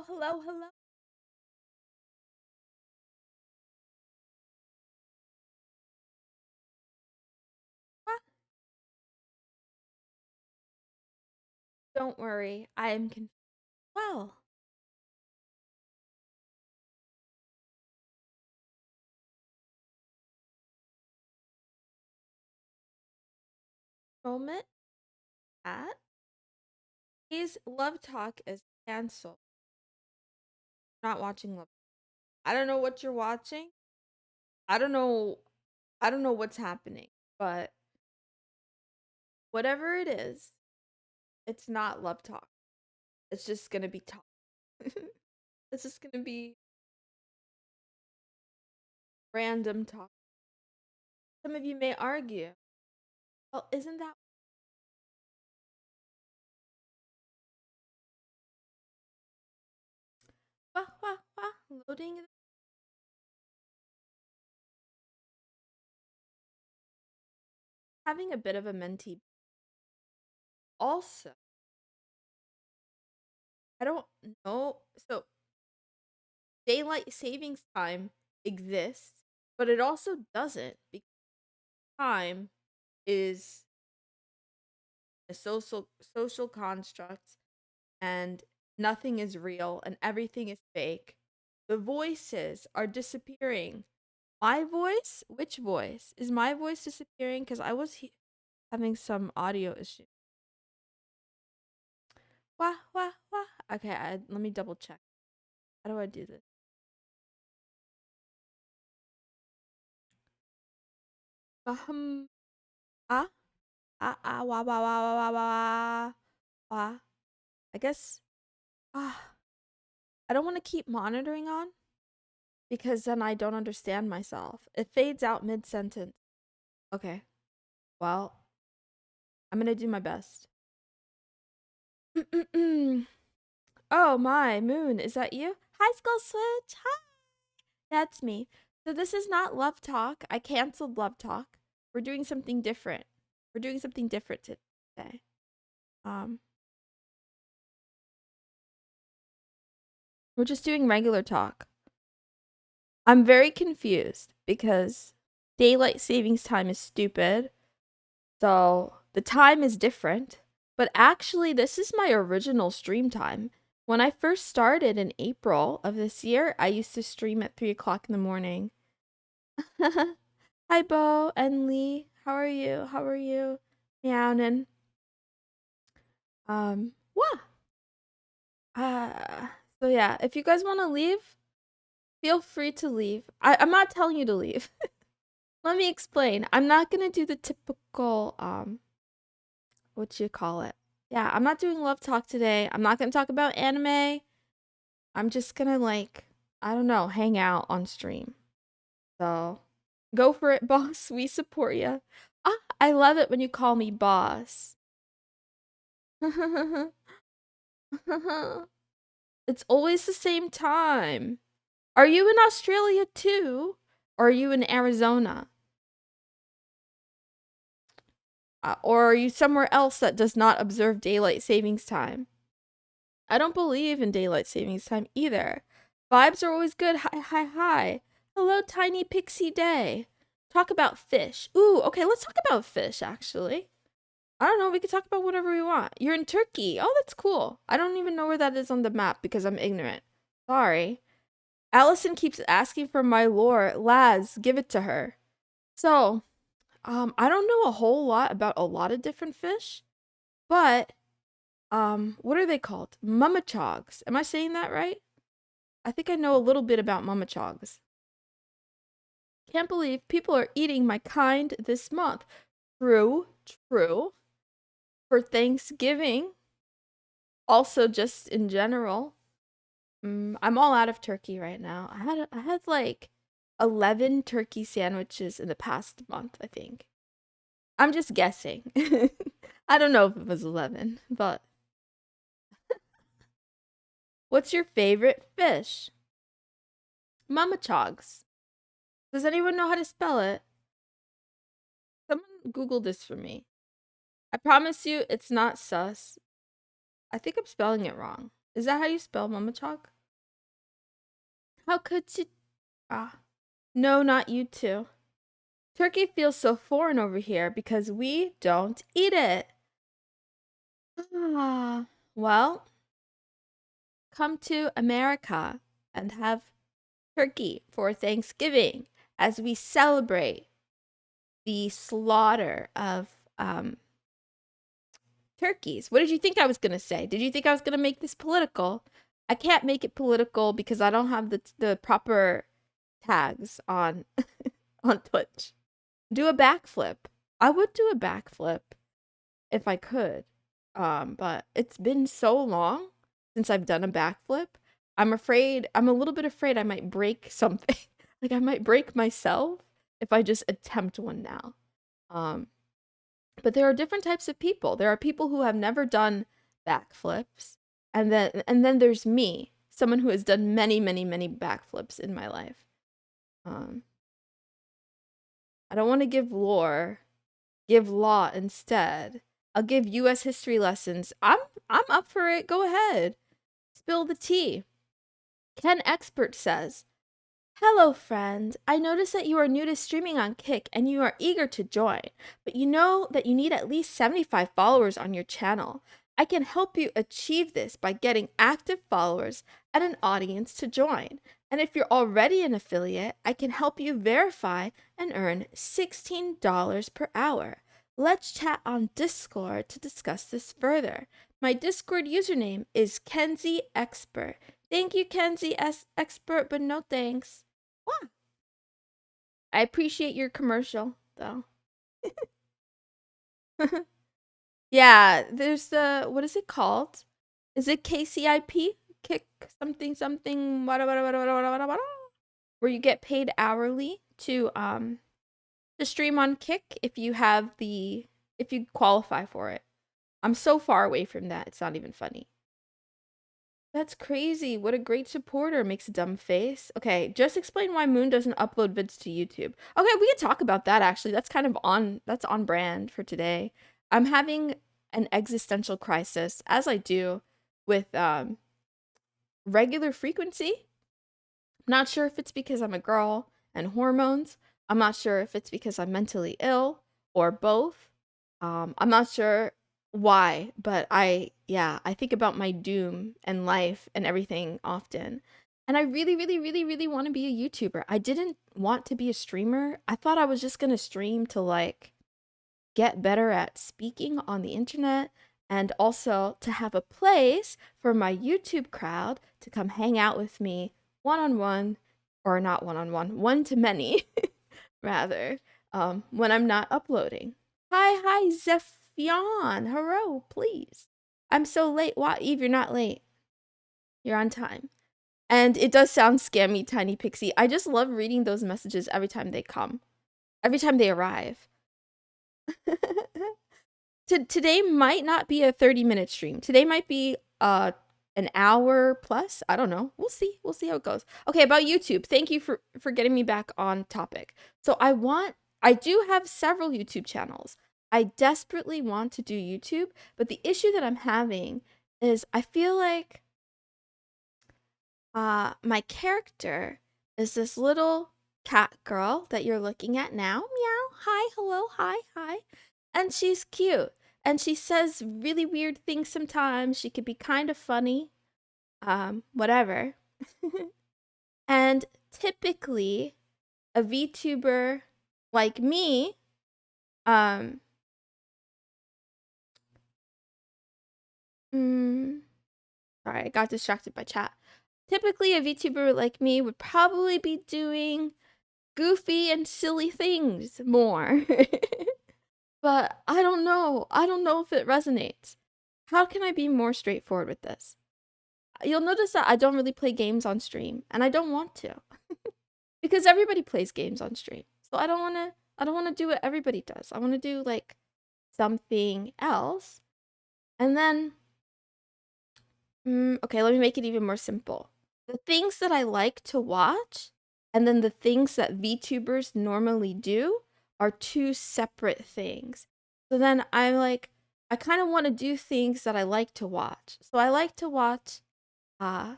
hello. Ah, don't worry, I am confused. Well, moment at his love talk is canceled. Not watching love. I don't know what you're watching. I don't know. I don't know what's happening, but whatever it is, it's not love talk. It's just gonna be talk. It's just gonna be random talk. Some of you may argue, "Oh, isn't that loading?" Having a bit of a mentee. Also, I don't know. So, daylight savings time exists, but it also doesn't because time is a social construct and nothing is real and everything is fake. The voices are disappearing. My voice? Which voice? Is my voice disappearing? Because I was having some audio issue. Wah, wah, wah. Okay, let me double check. How do I do this? Um, ah, wah, wah, wah, wah, wah, wah, wah. I guess, I don't want to keep monitoring on because then I don't understand myself. It fades out mid sentence. Okay, well, I'm gonna do my best. Oh my, Moon, is that you? Hi, Skull Switch. Hi, that's me. So this is not Love Talk. I canceled Love Talk. We're doing something different. We're doing something different today. We're just doing regular talk. I'm very confused because daylight savings time is stupid. So the time is different. But actually, this is my original stream time. When I first started in April of this year, I used to stream at 3 o'clock in the morning. Hi, Bo and Lee. How are you? How are you? Meownin. What? So yeah, if you guys want to leave, feel free to leave. I'm not telling you to leave. Let me explain. I'm not gonna do the typical, what you call it? Yeah, I'm not doing love talk today. I'm not gonna talk about anime. I'm just gonna like, I don't know, hang out on stream. So, go for it, boss. We support you. Ah, I love it when you call me boss. It's always the same time. Are you in Australia too? Or are you in Arizona? Or are you somewhere else that does not observe daylight savings time? I don't believe in daylight savings time either. Vibes are always good. Hi, hi, hi. Hello, Tiny Pixie Day. Talk about fish. Ooh, okay, let's talk about fish, actually. I don't know, we could talk about whatever we want. You're in Turkey. Oh, that's cool. I don't even know where that is on the map because I'm ignorant. Sorry. Allison keeps asking for my lore. Laz, give it to her. So, I don't know a whole lot about a lot of different fish, but what are they called? Mamachogs. Am I saying that right? I think I know a little bit about mamachogs. Can't believe people are eating my kind this month. True, true. For Thanksgiving, also just in general. I'm all out of turkey right now. I had like 11 turkey sandwiches in the past month, I think. I'm just guessing. I don't know if it was 11, but what's your favorite fish? Mamachogs. Does anyone know how to spell it? Someone Google this for me. I promise you it's not sus. I think I'm spelling it wrong. Is that how you spell Mama Chalk? How could you? Ah, no, not you two. Turkey feels so foreign over here because we don't eat it. Ah, well, come to America and have turkey for Thanksgiving as we celebrate the slaughter of turkeys. What did you think I was going to say? Did you think I was going to make this political? I can't make it political because I don't have the proper tags on on Twitch. Do a backflip. I would do a backflip if I could. But it's been so long since I've done a backflip. I'm a little bit afraid I might break something. Like I might break myself if I just attempt one now. Um, but there are different types of people. There are people who have never done backflips, and then there's me, someone who has done many, many, many backflips in my life. Um, I don't want to give lore, give law instead. I'll give US history lessons. I'm up for it. Go ahead. Spill the tea. Ken Expert says, "Hello, friend. I noticed that you are new to streaming on Kick and you are eager to join, but you know that you need at least 75 followers on your channel. I can help you achieve this by getting active followers and an audience to join. And if you're already an affiliate, I can help you verify and earn $16 per hour. Let's chat on Discord to discuss this further. My Discord username is Kenzie Expert. Thank you, Kenzie Expert, but no thanks." Wow. I appreciate your commercial, though. Yeah, there's the, what is it called? Is it KCIP? Kick something something where you get paid hourly to stream on Kick if you qualify for it. I'm so far away from that. It's not even funny. That's crazy. What a great supporter, makes a dumb face. Okay, just explain why Moon doesn't upload vids to YouTube. Okay, we can talk about that actually. That's on brand for today. I'm having an existential crisis, as I do with regular frequency. I'm not sure if it's because I'm a girl and hormones. I'm not sure if it's because I'm mentally ill or both. I'm not sure why, but I think about my doom and life and everything often. And I really, really, really, really want to be a YouTuber. I didn't want to be a streamer. I thought I was just going to stream to like get better at speaking on the internet and also to have a place for my YouTube crowd to come hang out with me one on one, or not one on one, one to many, rather, when I'm not uploading. Hi, Zephion. Hello, please. I'm so late. What, Eve? You're not late. You're on time. And it does sound scammy, Tiny Pixie. I just love reading those messages every time they come, every time they arrive. Today might not be a 30-minute stream. Today might be an hour plus. I don't know. We'll see. We'll see how it goes. Okay, about YouTube. Thank you for getting me back on topic. So I do have several YouTube channels. I desperately want to do YouTube, but the issue that I'm having is I feel like my character is this little cat girl that you're looking at now. Meow. Hi, hello, hi. And she's cute. And she says really weird things sometimes. She could be kind of funny. Whatever. And typically a VTuber like me, sorry, I got distracted by chat. Typically a VTuber like me would probably be doing goofy and silly things more. But I don't know. I don't know if it resonates. How can I be more straightforward with this? You'll notice that I don't really play games on stream, and I don't want to. Because everybody plays games on stream. So I don't want to do what everybody does. I want to do like something else. And then okay, let me make it even more simple. The things that I like to watch and then the things that VTubers normally do are two separate things. So then I'm like, I kind of want to do things that I like to watch. So I like to watch Uh,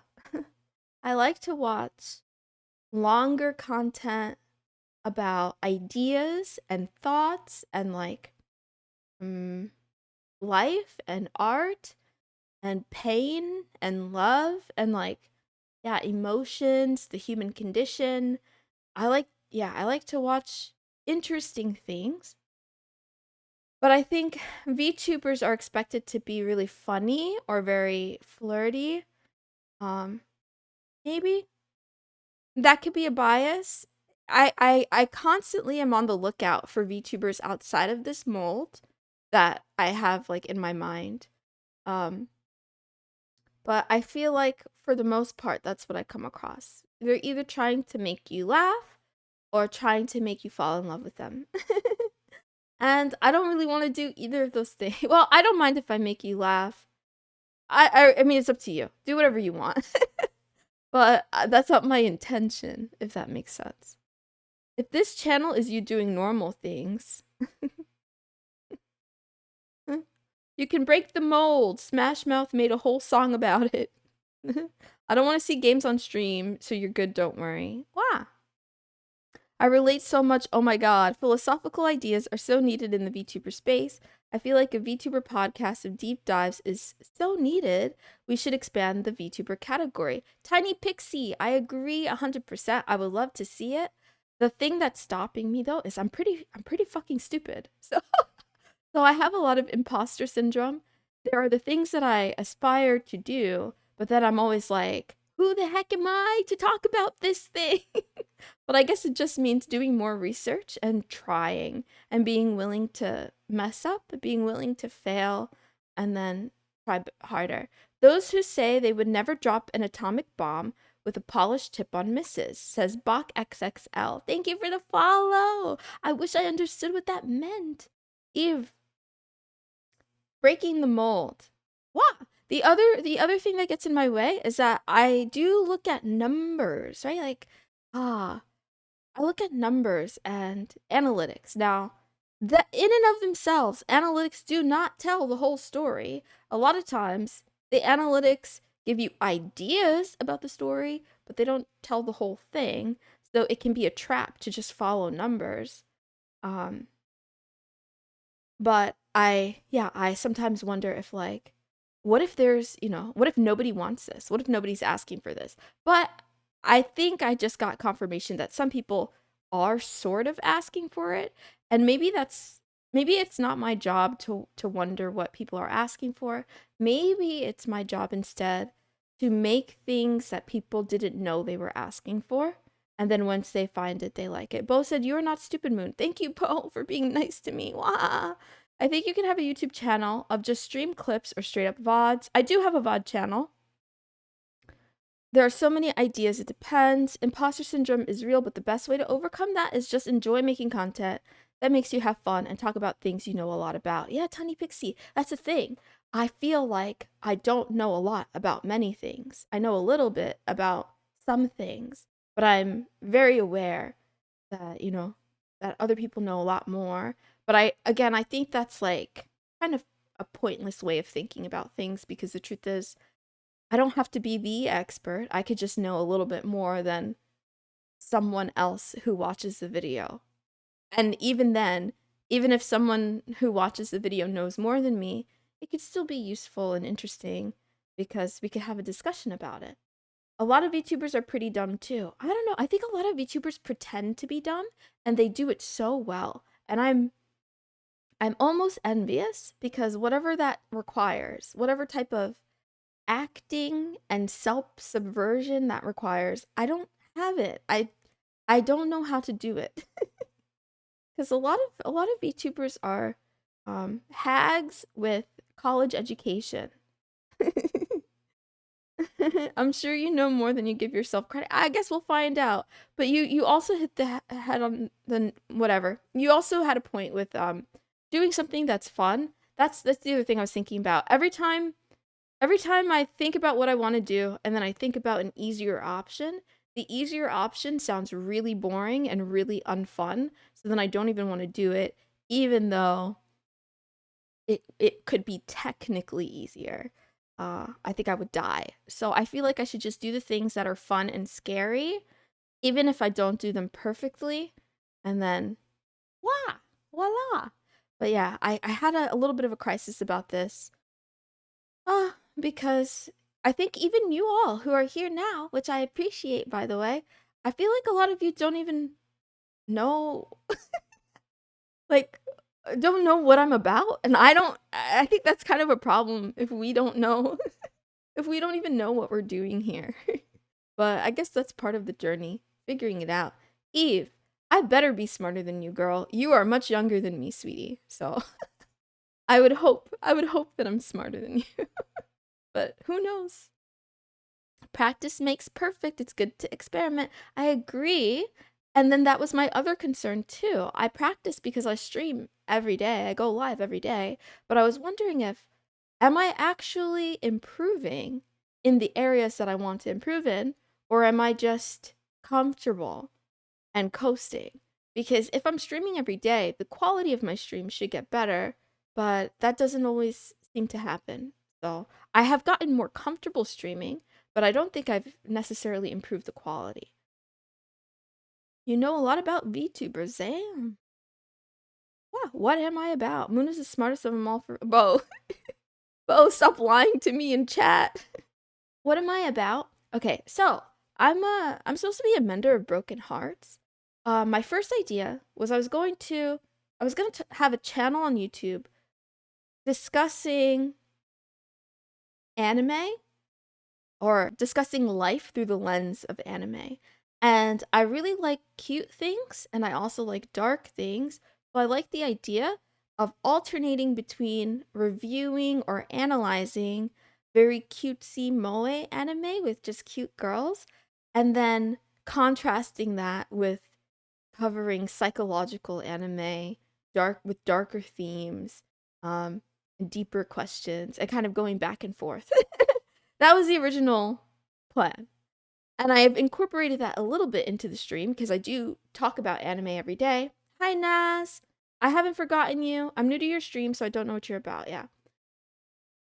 I like to watch longer content about ideas and thoughts and like mm, life and art and pain and love and like yeah, emotions, the human condition. I like to watch interesting things. But I think VTubers are expected to be really funny or very flirty. Um, maybe that could be a bias. I constantly am on the lookout for VTubers outside of this mold that I have like in my mind. Um, but I feel like for the most part, that's what I come across. They're either trying to make you laugh or trying to make you fall in love with them. And I don't really want to do either of those things. Well, I don't mind if I make you laugh. I mean, it's up to you. Do whatever you want. But that's not my intention, if that makes sense. If this channel is you doing normal things, you can break the mold. Smash Mouth made a whole song about it. I don't want to see games on stream, so you're good, don't worry. Wow. I relate so much. Oh my god. Philosophical ideas are so needed in the VTuber space. I feel like a VTuber podcast of deep dives is so needed. We should expand the VTuber category. Tiny Pixie, I agree 100%. I would love to see it. The thing that's stopping me though is I'm pretty fucking stupid. So I have a lot of imposter syndrome. There are the things that I aspire to do, but then I'm always like, who the heck am I to talk about this thing? But I guess it just means doing more research and trying and being willing to mess up, being willing to fail, and then try harder. Those who say they would never drop an atomic bomb with a polished tip on misses, says Bach XXL. Thank you for the follow. I wish I understood what that meant. Eve, breaking the mold. What? The other thing that gets in my way is that I do look at numbers, right? Like, ah, I look at numbers and analytics. Now, that in and of themselves, analytics do not tell the whole story. A lot of times, the analytics give you ideas about the story, but they don't tell the whole thing. So it can be a trap to just follow numbers. Um, but I sometimes wonder if like, what if there's, what if nobody wants this? What if nobody's asking for this? But I think I just got confirmation that some people are sort of asking for it. And maybe it's not my job to wonder what people are asking for. Maybe it's my job instead to make things that people didn't know they were asking for. And then once they find it, they like it. Bo said, "You are not stupid, Moon." Thank you, Bo, for being nice to me. Wah. I think you can have a YouTube channel of just stream clips or straight up VODs. I do have a VOD channel. There are so many ideas, it depends. Imposter syndrome is real, but the best way to overcome that is just enjoy making content that makes you have fun and talk about things you know a lot about. Yeah, Tiny Pixie, that's the thing. I feel like I don't know a lot about many things. I know a little bit about some things, but I'm very aware that, that other people know a lot more. But I think that's like kind of a pointless way of thinking about things because the truth is, I don't have to be the expert. I could just know a little bit more than someone else who watches the video. And even then, even if someone who watches the video knows more than me, it could still be useful and interesting because we could have a discussion about it. A lot of VTubers are pretty dumb too. I don't know. I think a lot of VTubers pretend to be dumb and they do it so well. And I'm almost envious because whatever that requires, whatever type of acting and self-subversion that requires, I don't have it. I don't know how to do it. Cuz a lot of VTubers are hags with college education. I'm sure you know more than you give yourself credit. I guess we'll find out. But you also hit the head on the whatever. You also had a point with doing something that's fun. That's the other thing I was thinking about. Every time I think about what I want to do and then I think about an easier option, the easier option sounds really boring and really unfun. So then I don't even want to do it even though it could be technically easier. I think I would die. So I feel like I should just do the things that are fun and scary, even if I don't do them perfectly, and then voila. But yeah, I had a little bit of a crisis about this. Because I think even you all who are here now, which I appreciate by the way, I feel like a lot of you don't even know like don't know what I'm about, and I think that's kind of a problem if we don't know if we don't even know what we're doing here. But I guess that's part of the journey, figuring it out. Eve, I better be smarter than you, girl. You are much younger than me, sweetie. So I would hope that I'm smarter than you. But who knows? Practice makes perfect. It's good to experiment. I agree. And then that was my other concern too. I practice because I stream every day. I go live every day. But I was wondering if am I actually improving in the areas that I want to improve in, or am I just comfortable and coasting? Because if I'm streaming every day, the quality of my stream should get better, but that doesn't always seem to happen. So I have gotten more comfortable streaming, but I don't think I've necessarily improved the quality. You know a lot about VTubers, damn. Wow, what am I about? Moon is the smartest of them all for Bo. Bo, stop lying to me in chat. What am I about? Okay, so I'm supposed to be a mender of broken hearts. My first idea was I was gonna have a channel on YouTube discussing anime or discussing life through the lens of anime. And I really like cute things and I also like dark things. So I like the idea of alternating between reviewing or analyzing very cutesy moe anime with just cute girls and then contrasting that with covering psychological anime, darker themes, um, deeper questions, and kind of going back and forth. That was the original plan. And I have incorporated that a little bit into the stream because I do talk about anime every day. Hi, Naz. I haven't forgotten you. I'm new to your stream, so I don't know what you're about. Yeah.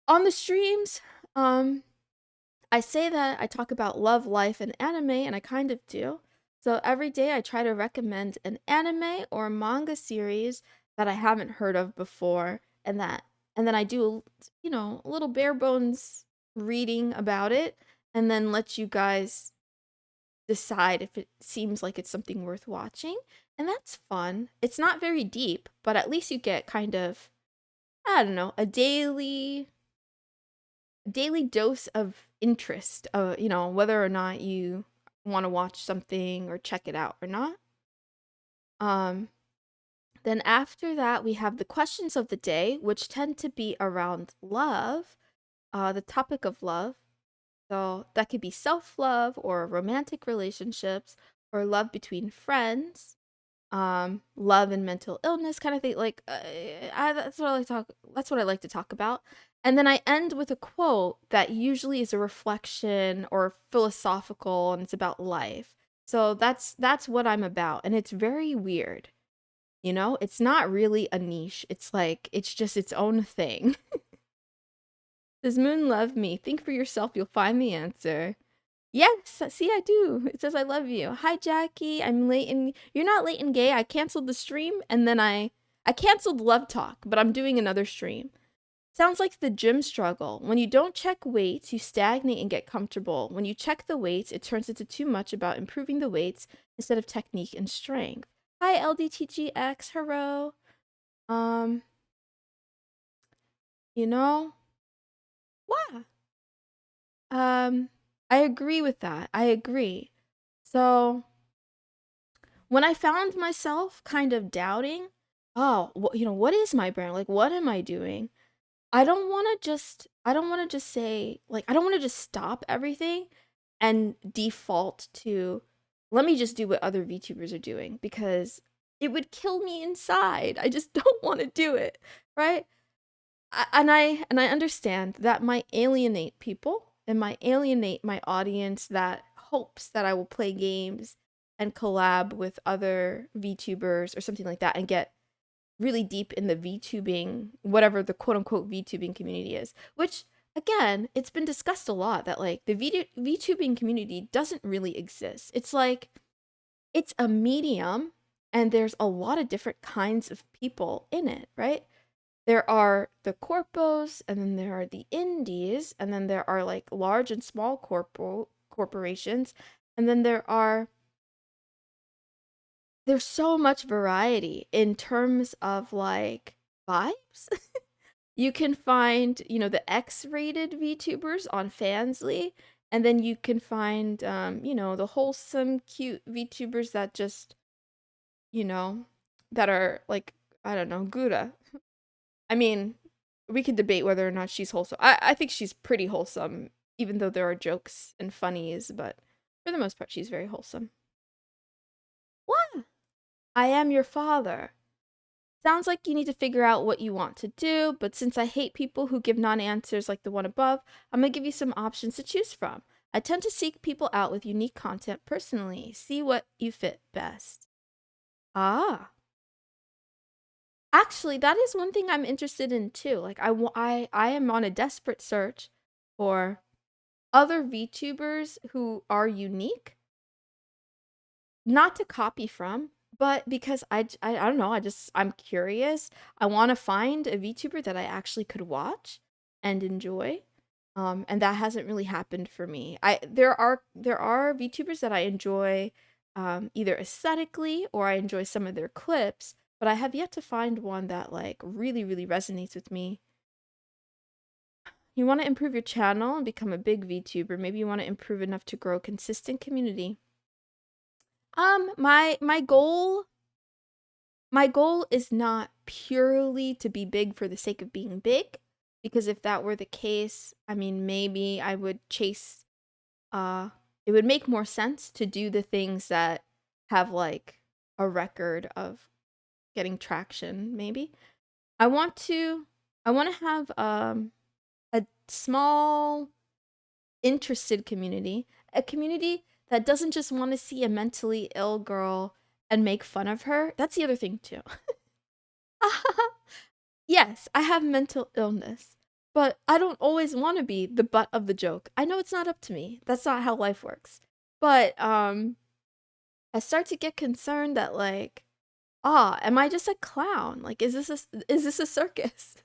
On the streams, I say that I talk about love, life, and anime, and I kind of do. So every day I try to recommend an anime or a manga series that I haven't heard of before, and then I do, a little bare bones reading about it, and then let you guys decide if it seems like it's something worth watching. And that's fun. It's not very deep, but at least you get kind of, I don't know, a daily dose of interest, whether or not you want to watch something or check it out or not. Um, then after that, we have the questions of the day, which tend to be around love, the topic of love. So that could be self love or romantic relationships or love between friends, love and mental illness kind of thing. Like, that's what I like to talk about. And then I end with a quote that usually is a reflection or philosophical, and it's about life. So that's what I'm about, and it's very weird. It's not really a niche. It's like it's just its own thing. Does Moon love me? Think for yourself. You'll find the answer. Yes, see, I do. It says I love you. Hi, Jackie. I'm late and you're not late and gay. I canceled the stream and then I canceled Love Talk, but I'm doing another stream. Sounds like the gym struggle. When you don't check weights, you stagnate and get comfortable. When you check the weights, it turns into too much about improving the weights instead of technique and strength. Hi, LDTGX. Hello. Um, you know, wow. I agree with that. I agree. So when I found myself kind of doubting, oh, what is my brand? Like, what am I doing? I don't want to just say, like, I don't want to just stop everything and default to, let me just do what other VTubers are doing because it would kill me inside. I just don't want to do it, right? And I understand that might alienate people and might alienate my audience that hopes that I will play games and collab with other VTubers or something like that and get really deep in the VTubing, whatever the quote unquote VTubing community is, which again, it's been discussed a lot that like the VTubing community doesn't really exist. It's like it's a medium and there's a lot of different kinds of people in it, right? There are the corpos and then there are the indies and then there are like large and small corporations and then there's so much variety in terms of like vibes. You can find, the X-rated VTubers on Fansly, and then you can find, the wholesome, cute VTubers that just, you know, that are like, I don't know, Gouda. I mean, we could debate whether or not she's wholesome. I think she's pretty wholesome, even though there are jokes and funnies, but for the most part, she's very wholesome. What? I am your father. Sounds like you need to figure out what you want to do, but since I hate people who give non answers like the one above, I'm going to give you some options to choose from. I tend to seek people out with unique content personally. See what you fit best. Ah. Actually, that is one thing I'm interested in too. Like I am on a desperate search for other VTubers who are unique, not to copy from, but because I don't know, I'm curious. I want to find a VTuber that I actually could watch and enjoy. And that hasn't really happened for me. There are VTubers that I enjoy either aesthetically or I enjoy some of their clips, but I have yet to find one that like really resonates with me. You want to improve your channel and become a big VTuber. Maybe you want to improve enough to grow a consistent community. My goal is not purely to be big for the sake of being big, because if that were the case, I mean, maybe I would chase it would make more sense to do the things that have like a record of getting traction, maybe. I want to have a small interested community, a community that doesn't just want to see a mentally ill girl and make fun of her. That's the other thing too. Yes, I have mental illness, but I don't always want to be the butt of the joke. I know it's not up to me. That's not how life works. But I start to get concerned that like, am I just a clown? Like is this a circus?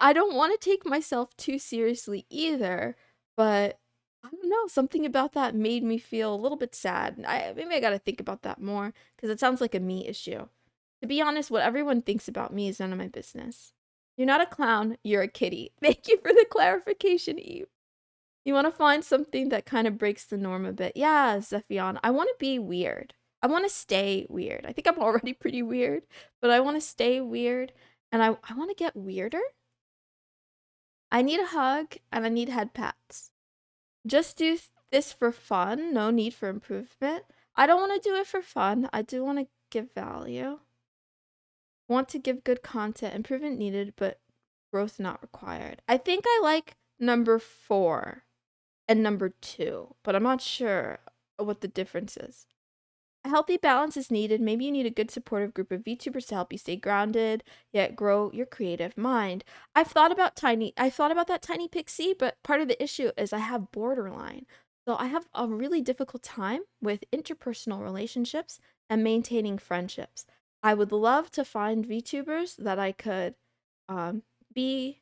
I don't want to take myself too seriously either, but I don't know, something about that made me feel a little bit sad. Maybe I got to think about that more because it sounds like a me issue. To be honest, what everyone thinks about me is none of my business. You're not a clown, you're a kitty. Thank you for the clarification, Eve. You want to find something that kind of breaks the norm a bit. Yeah, Zephion, I want to be weird. I want to stay weird. I think I'm already pretty weird, but I want to stay weird and I want to get weirder. I need a hug and I need head pats. Just do this for fun, no need for improvement. I don't want to do it for fun. I do want to give value. Want to give good content, improvement needed, but growth not required. I think I like number 4 and number 2, but I'm not sure what the difference is. A healthy balance is needed. Maybe you need a good supportive group of VTubers to help you stay grounded, yet grow your creative mind. I've thought about that tiny pixie, but part of the issue is I have borderline. So I have a really difficult time with interpersonal relationships and maintaining friendships. I would love to find VTubers that I could be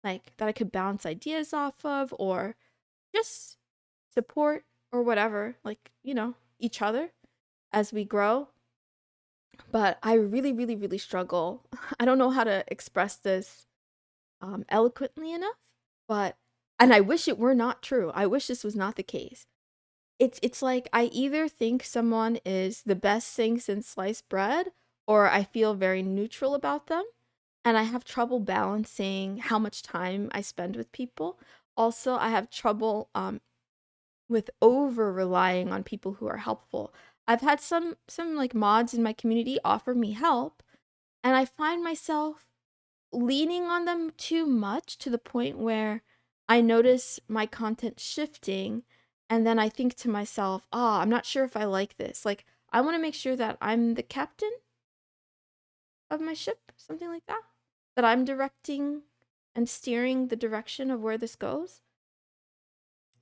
like that I could bounce ideas off of or just support or whatever, like, each other as we grow. But I really struggle. I don't know how to express this eloquently enough, but and I wish it were not true. I wish this was not the case. It's like I either think someone is the best thing since sliced bread or I feel very neutral about them, and I have trouble balancing how much time I spend with people. Also, I have trouble with over relying on people who are helpful. I've had some like mods in my community offer me help, and I find myself leaning on them too much to the point where I notice my content shifting and then I think to myself, I'm not sure if I like this. Like I want to make sure that I'm the captain of my ship, something like that. That I'm directing and steering the direction of where this goes?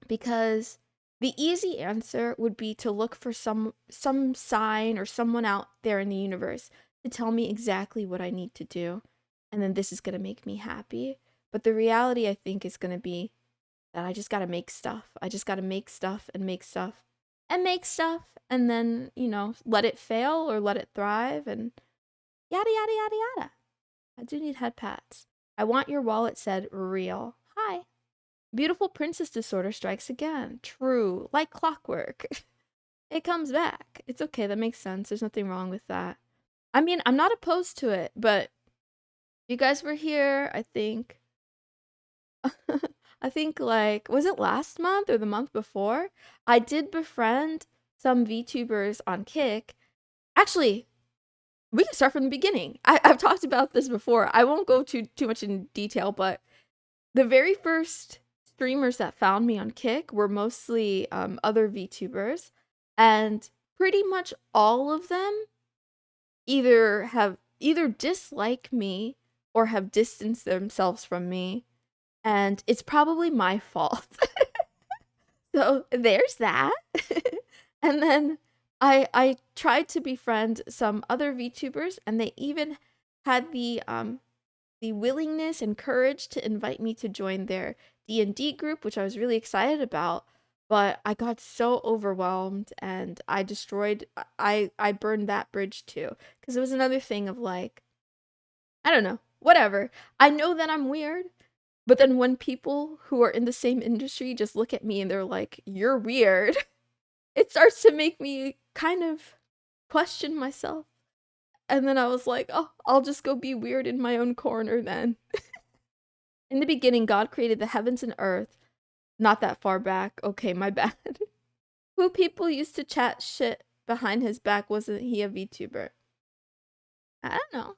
Because the easy answer would be to look for some sign or someone out there in the universe to tell me exactly what I need to do, and then this is going to make me happy. But the reality, I think, is going to be that I just got to make stuff. I just got to make stuff and make stuff and make stuff, and then, let it fail or let it thrive, and yada, yada, yada, yada. I do need head pats. I want your wallet said real. Hi. Beautiful princess disorder strikes again. True. Like clockwork. It comes back. It's okay. That makes sense. There's nothing wrong with that. I mean, I'm not opposed to it, but you guys were here, I think. I think, like, was it last month or the month before? I did befriend some VTubers on Kick. Actually, we can start from the beginning. I've talked about this before. I won't go too much in detail, but the very first streamers that found me on Kick were mostly other VTubers, and pretty much all of them either dislike me or have distanced themselves from me, and it's probably my fault. So there's that. And then I tried to befriend some other VTubers, and they even had the willingness and courage to invite me to join their D&D group, which I was really excited about. But I got so overwhelmed, and I burned that bridge too, because it was another thing of, like, I don't know, whatever. I know that I'm weird, but then when people who are in the same industry just look at me and they're like, "You're weird," it starts to make me kind of question myself. And then I was like, "Oh, I'll just go be weird in my own corner then." In the beginning, God created the heavens and earth. Not that far back. Okay, my bad. Who people used to chat shit behind his back, wasn't he a VTuber? I don't know.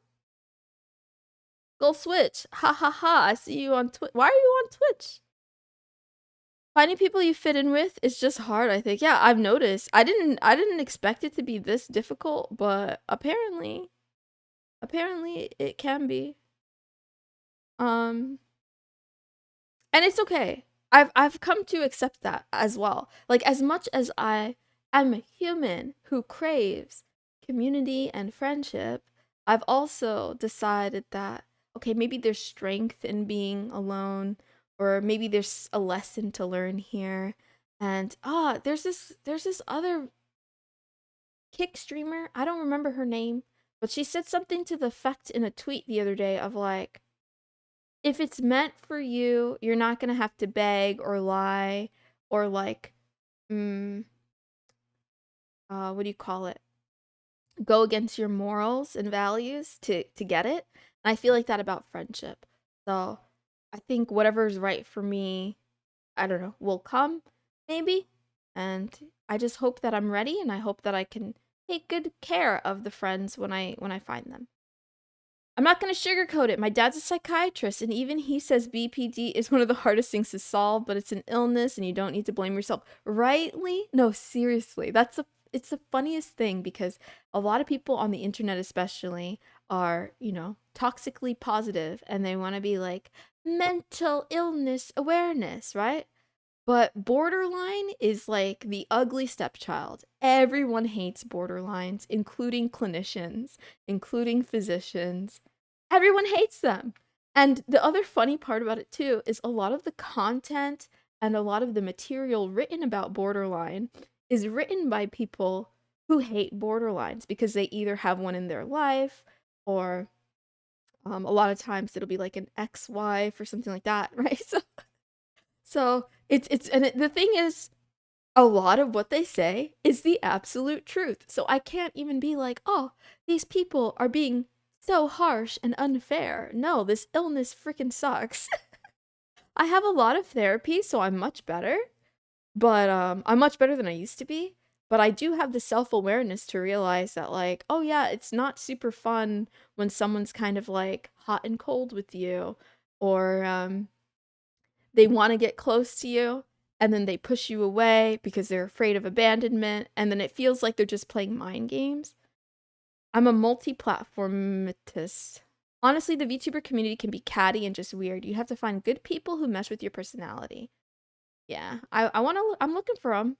Go Switch. Ha ha ha. I see you on Twitch. Why are you on Twitch? Finding people you fit in with is just hard, I think. Yeah, I've noticed. I didn't expect it to be this difficult, but apparently it can be. And it's okay. I've come to accept that as well. Like, as much as I am a human who craves community and friendship, I've also decided that, okay, maybe there's strength in being alone, or maybe there's a lesson to learn here. And there's this other Kick streamer. I don't remember her name, but she said something to the effect in a tweet the other day of, like, if it's meant for you, you're not gonna have to beg or lie or, like, what do you call it? Go against your morals and values to get it. And I feel like that about friendship. So I think whatever's right for me, I don't know, will come, maybe. And I just hope that I'm ready, and I hope that I can take good care of the friends when I find them. I'm not going to sugarcoat it. My dad's a psychiatrist, and even he says BPD is one of the hardest things to solve, but it's an illness and you don't need to blame yourself. Rightly? No, seriously. It's the funniest thing, because a lot of people on the internet especially are, toxically positive, and they want to be like mental illness awareness, right? But borderline is like the ugly stepchild. Everyone hates borderlines, including clinicians, including physicians. Everyone hates them. And the other funny part about it too is a lot of the content and a lot of the material written about borderline is written by people who hate borderlines because they either have one in their life, or a lot of times it'll be like an ex-wife or something like that, right? So the thing is, a lot of what they say is the absolute truth. So I can't even be like, oh, these people are being so harsh and unfair. No, this illness freaking sucks. I have a lot of therapy, so I'm much better. But I'm much better than I used to be. But I do have the self-awareness to realize that, like, oh yeah, it's not super fun when someone's kind of like hot and cold with you, or they want to get close to you, and then they push you away because they're afraid of abandonment, and then it feels like they're just playing mind games. I'm a multi-platformitist. Honestly, the VTuber community can be catty and just weird. You have to find good people who mesh with your personality. Yeah, I want to. I'm looking for them.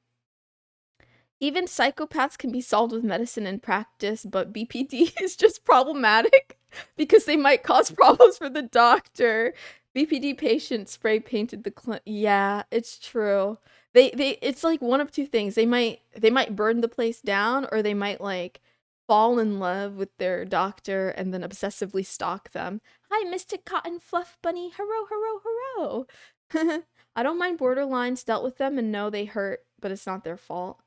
Even psychopaths can be solved with medicine and practice, but BPD is just problematic because they might cause problems for the doctor. BPD patient spray painted the yeah, it's true. They it's like one of two things. They might burn the place down, or they might like fall in love with their doctor and then obsessively stalk them. Hi, Mystic Cotton Fluff Bunny. Hurro, hurro, hurro. I don't mind borderlines, dealt with them and know they hurt, but it's not their fault.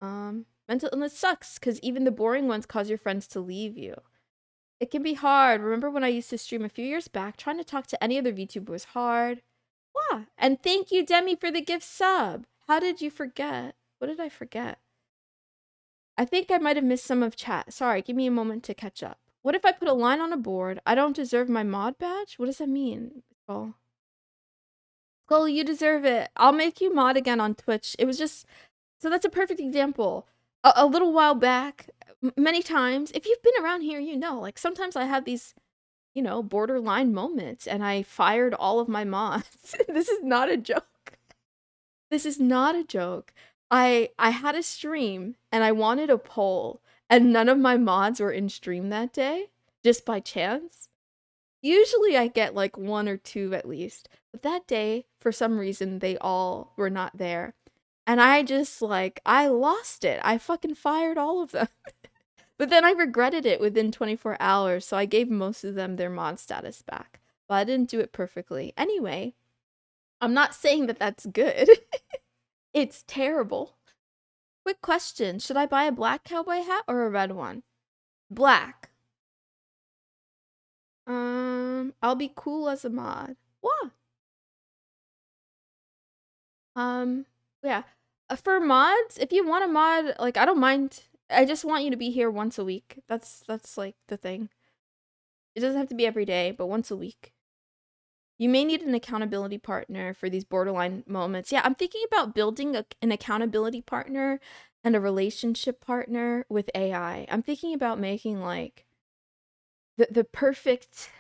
Mental illness sucks because even the boring ones cause your friends to leave you. It can be hard. Remember when I used to stream a few years back, trying to talk to any other VTuber was hard. Wow. And thank you, Demi, for the gift sub. How did you forget? What did I forget? I think I might have missed some of chat. Sorry, give me a moment to catch up. What if I put a line on a board? I don't deserve my mod badge? What does that mean? Skull, you deserve it. I'll make you mod again on Twitch. It was just so that's a perfect example. A little while back, many times, if you've been around here, you know, like sometimes I have these, you know, borderline moments and I fired all of my mods. This is not a joke. This is not a joke. I had a stream and I wanted a poll and none of my mods were in stream that day, just by chance. Usually I get like one or two at least, but that day, for some reason, they all were not there. And I just like, I lost it. I fucking fired all of them. But then I regretted it within 24 hours, so I gave most of them their mod status back. But I didn't do it perfectly. Anyway, I'm not saying that that's good. It's terrible. Quick question. Should I buy a black cowboy hat or a red one? Black. I'll be cool as a mod. What? Yeah. For mods, if you want a mod, like I don't mind. I just want you to be here once a week. That's like the thing. It doesn't have to be every day, but once a week. You may need an accountability partner for these borderline moments. Yeah, I'm thinking about building an accountability partner and a relationship partner with AI. I'm thinking about making like the perfect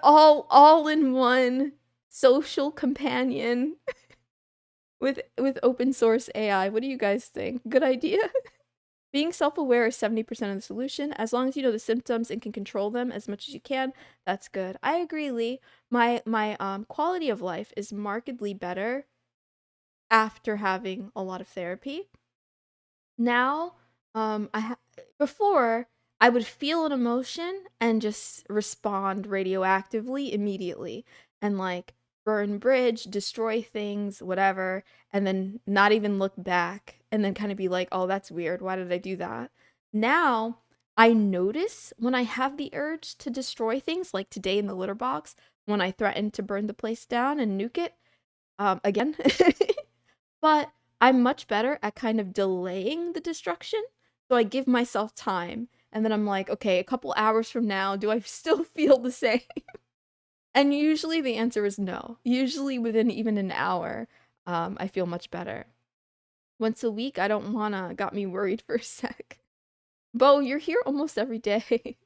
all in one social companion with open source AI. What do you guys think? Good idea? Being self-aware is 70% of the solution. As long as you know the symptoms and can control them as much as you can, that's good. I agree, Lee. My quality of life is markedly better after having a lot of therapy. Now, before I would feel an emotion and just respond radioactively immediately and like burn bridge, destroy things, whatever, and then not even look back and then kind of be like, "Oh, that's weird. Why did I do that?" Now, I notice when I have the urge to destroy things, like today in the litter box, when I threatened to burn the place down and nuke it, again. But I'm much better at kind of delaying the destruction. So I give myself time. And then I'm like, okay, a couple hours from now, do I still feel the same? And usually the answer is no. Usually within even an hour, I feel much better. Once a week, I don't wanna, got me worried for a sec. Bo, you're here almost every day.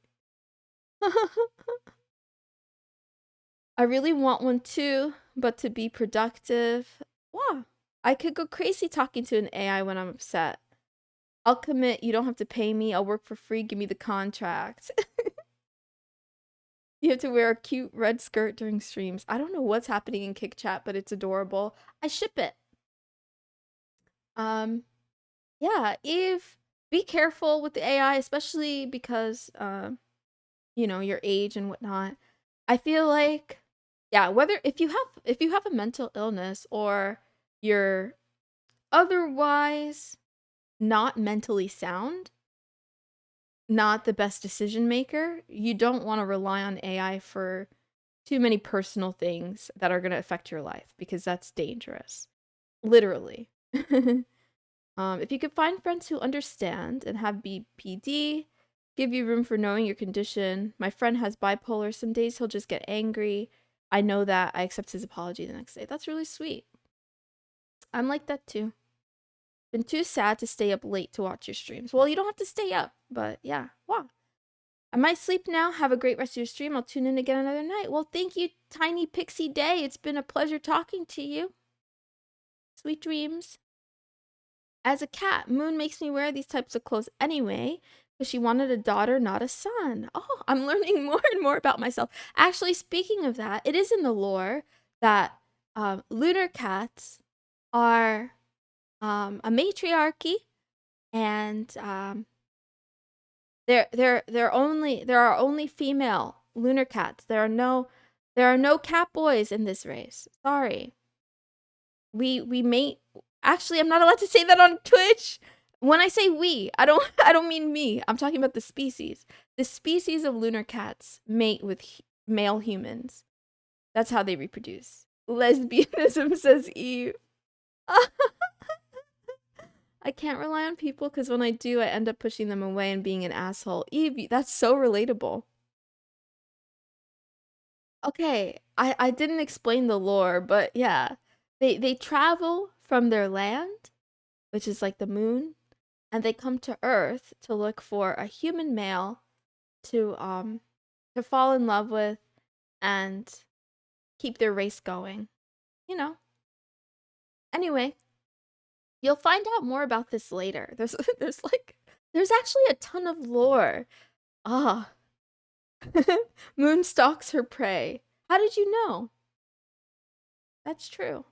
I really want one too, but to be productive. Wow. I could go crazy talking to an AI when I'm upset. I'll commit. You don't have to pay me. I'll work for free. Give me the contract. You have to wear a cute red skirt during streams. I don't know what's happening in Kick Chat, but it's adorable. I ship it. Yeah, Eve, be careful with the AI, especially because, you know, your age and whatnot. I feel like, yeah, whether if you have a mental illness or you're otherwise not mentally sound, not the best decision maker, you don't want to rely on AI for too many personal things that are going to affect your life because that's dangerous. Literally. If you could find friends who understand and have BPD, give you room for knowing your condition. My friend has bipolar. Some days he'll just get angry. I know that. I accept his apology the next day. That's really sweet. I'm like that too. Been too sad to stay up late to watch your streams. Well, you don't have to stay up, but yeah. Wow. I might sleep now. Have a great rest of your stream. I'll tune in again another night. Well, thank you, Tiny Pixie Day. It's been a pleasure talking to you. Sweet dreams. As a cat, Moon makes me wear these types of clothes anyway because she wanted a daughter, not a son. Oh, I'm learning more and more about myself. Actually, speaking of that, it is in the lore that lunar cats are a matriarchy, and there are only female lunar cats. There are no cat boys in this race. Sorry. We mate. Actually, I'm not allowed to say that on Twitch. When I say we, I don't mean me. I'm talking about the species. The species of lunar cats mate with male humans. That's how they reproduce. Lesbianism, says Eve. I can't rely on people because when I do, I end up pushing them away and being an asshole. Eve, that's so relatable. Okay, I didn't explain the lore, but yeah. They travel from their land, which is like the moon, and they come to Earth to look for a human male to fall in love with and keep their race going. You know. Anyway, you'll find out more about this later. There's actually a ton of lore. Ah. Moon stalks her prey. How did you know? That's true.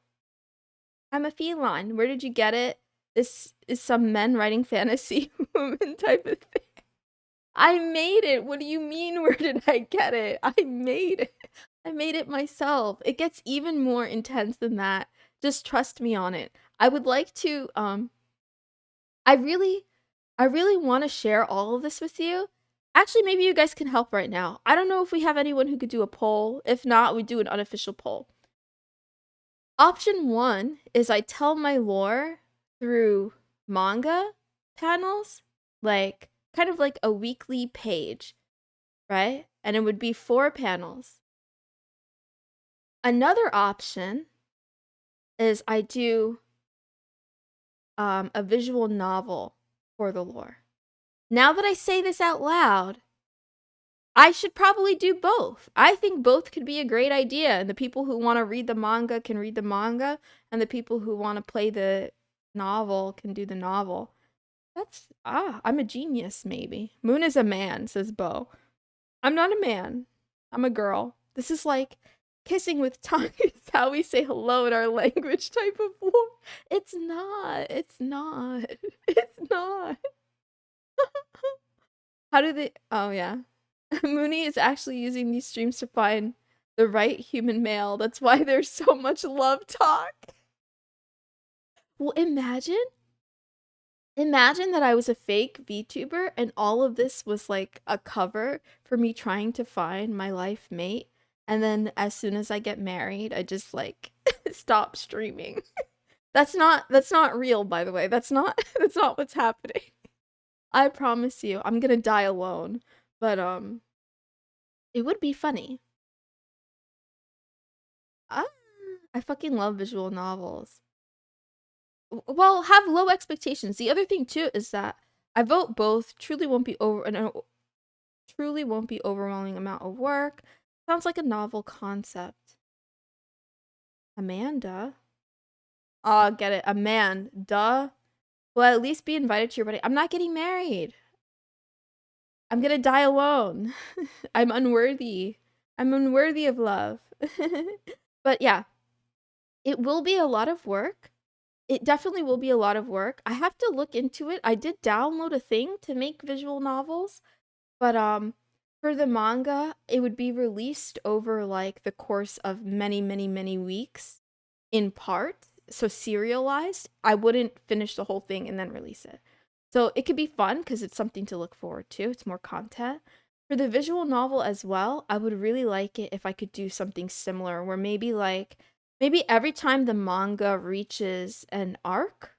I'm a feline. Where did you get it? This is some men writing fantasy woman type of thing. I made it. What do you mean, where did I get it? I made it. I made it myself. It gets even more intense than that. Just trust me on it. I would like to I really want to share all of this with you. Actually, maybe you guys can help right now. I don't know if we have anyone who could do a poll. If not, we do an unofficial poll. Option 1 is I tell my lore through manga panels, like kind of like a weekly page, right? And it would be 4 panels. Another option is I do a visual novel for the lore. Now that I say this out loud, I should probably do both. I think both could be a great idea, and the people who want to read the manga can read the manga, and the people who want to play the novel can do the novel. I'm a genius, maybe. Moon is a man, says Bo. I'm not a man. I'm a girl. This is like kissing with tongue is how we say hello in our language type of lore. It's not. It's not. It's not. How do they... Oh, yeah. Mooney is actually using these streams to find the right human male. That's why there's so much love talk. Well, imagine that I was a fake VTuber and all of this was like a cover for me trying to find my life mate. And then as soon as I get married, I just like stop streaming. That's not real, by the way. That's not what's happening. I promise you, I'm gonna die alone. But it would be funny. I fucking love visual novels. Well, have low expectations. The other thing too is that I vote both. Truly won't be overwhelming amount of work. Sounds like a novel concept. Amanda. Oh, get it. A man. Duh. Well, at least be invited to your wedding. I'm not getting married. I'm gonna die alone. I'm unworthy. I'm unworthy of love. But yeah, it will be a lot of work. It definitely will be a lot of work. I have to look into it. I did download a thing to make visual novels, but for the manga, it would be released over like the course of many, many, many weeks in part. So serialized. I wouldn't finish the whole thing and then release it. So it could be fun because it's something to look forward to. It's more content. For the visual novel as well, I would really like it if I could do something similar where maybe every time the manga reaches an arc,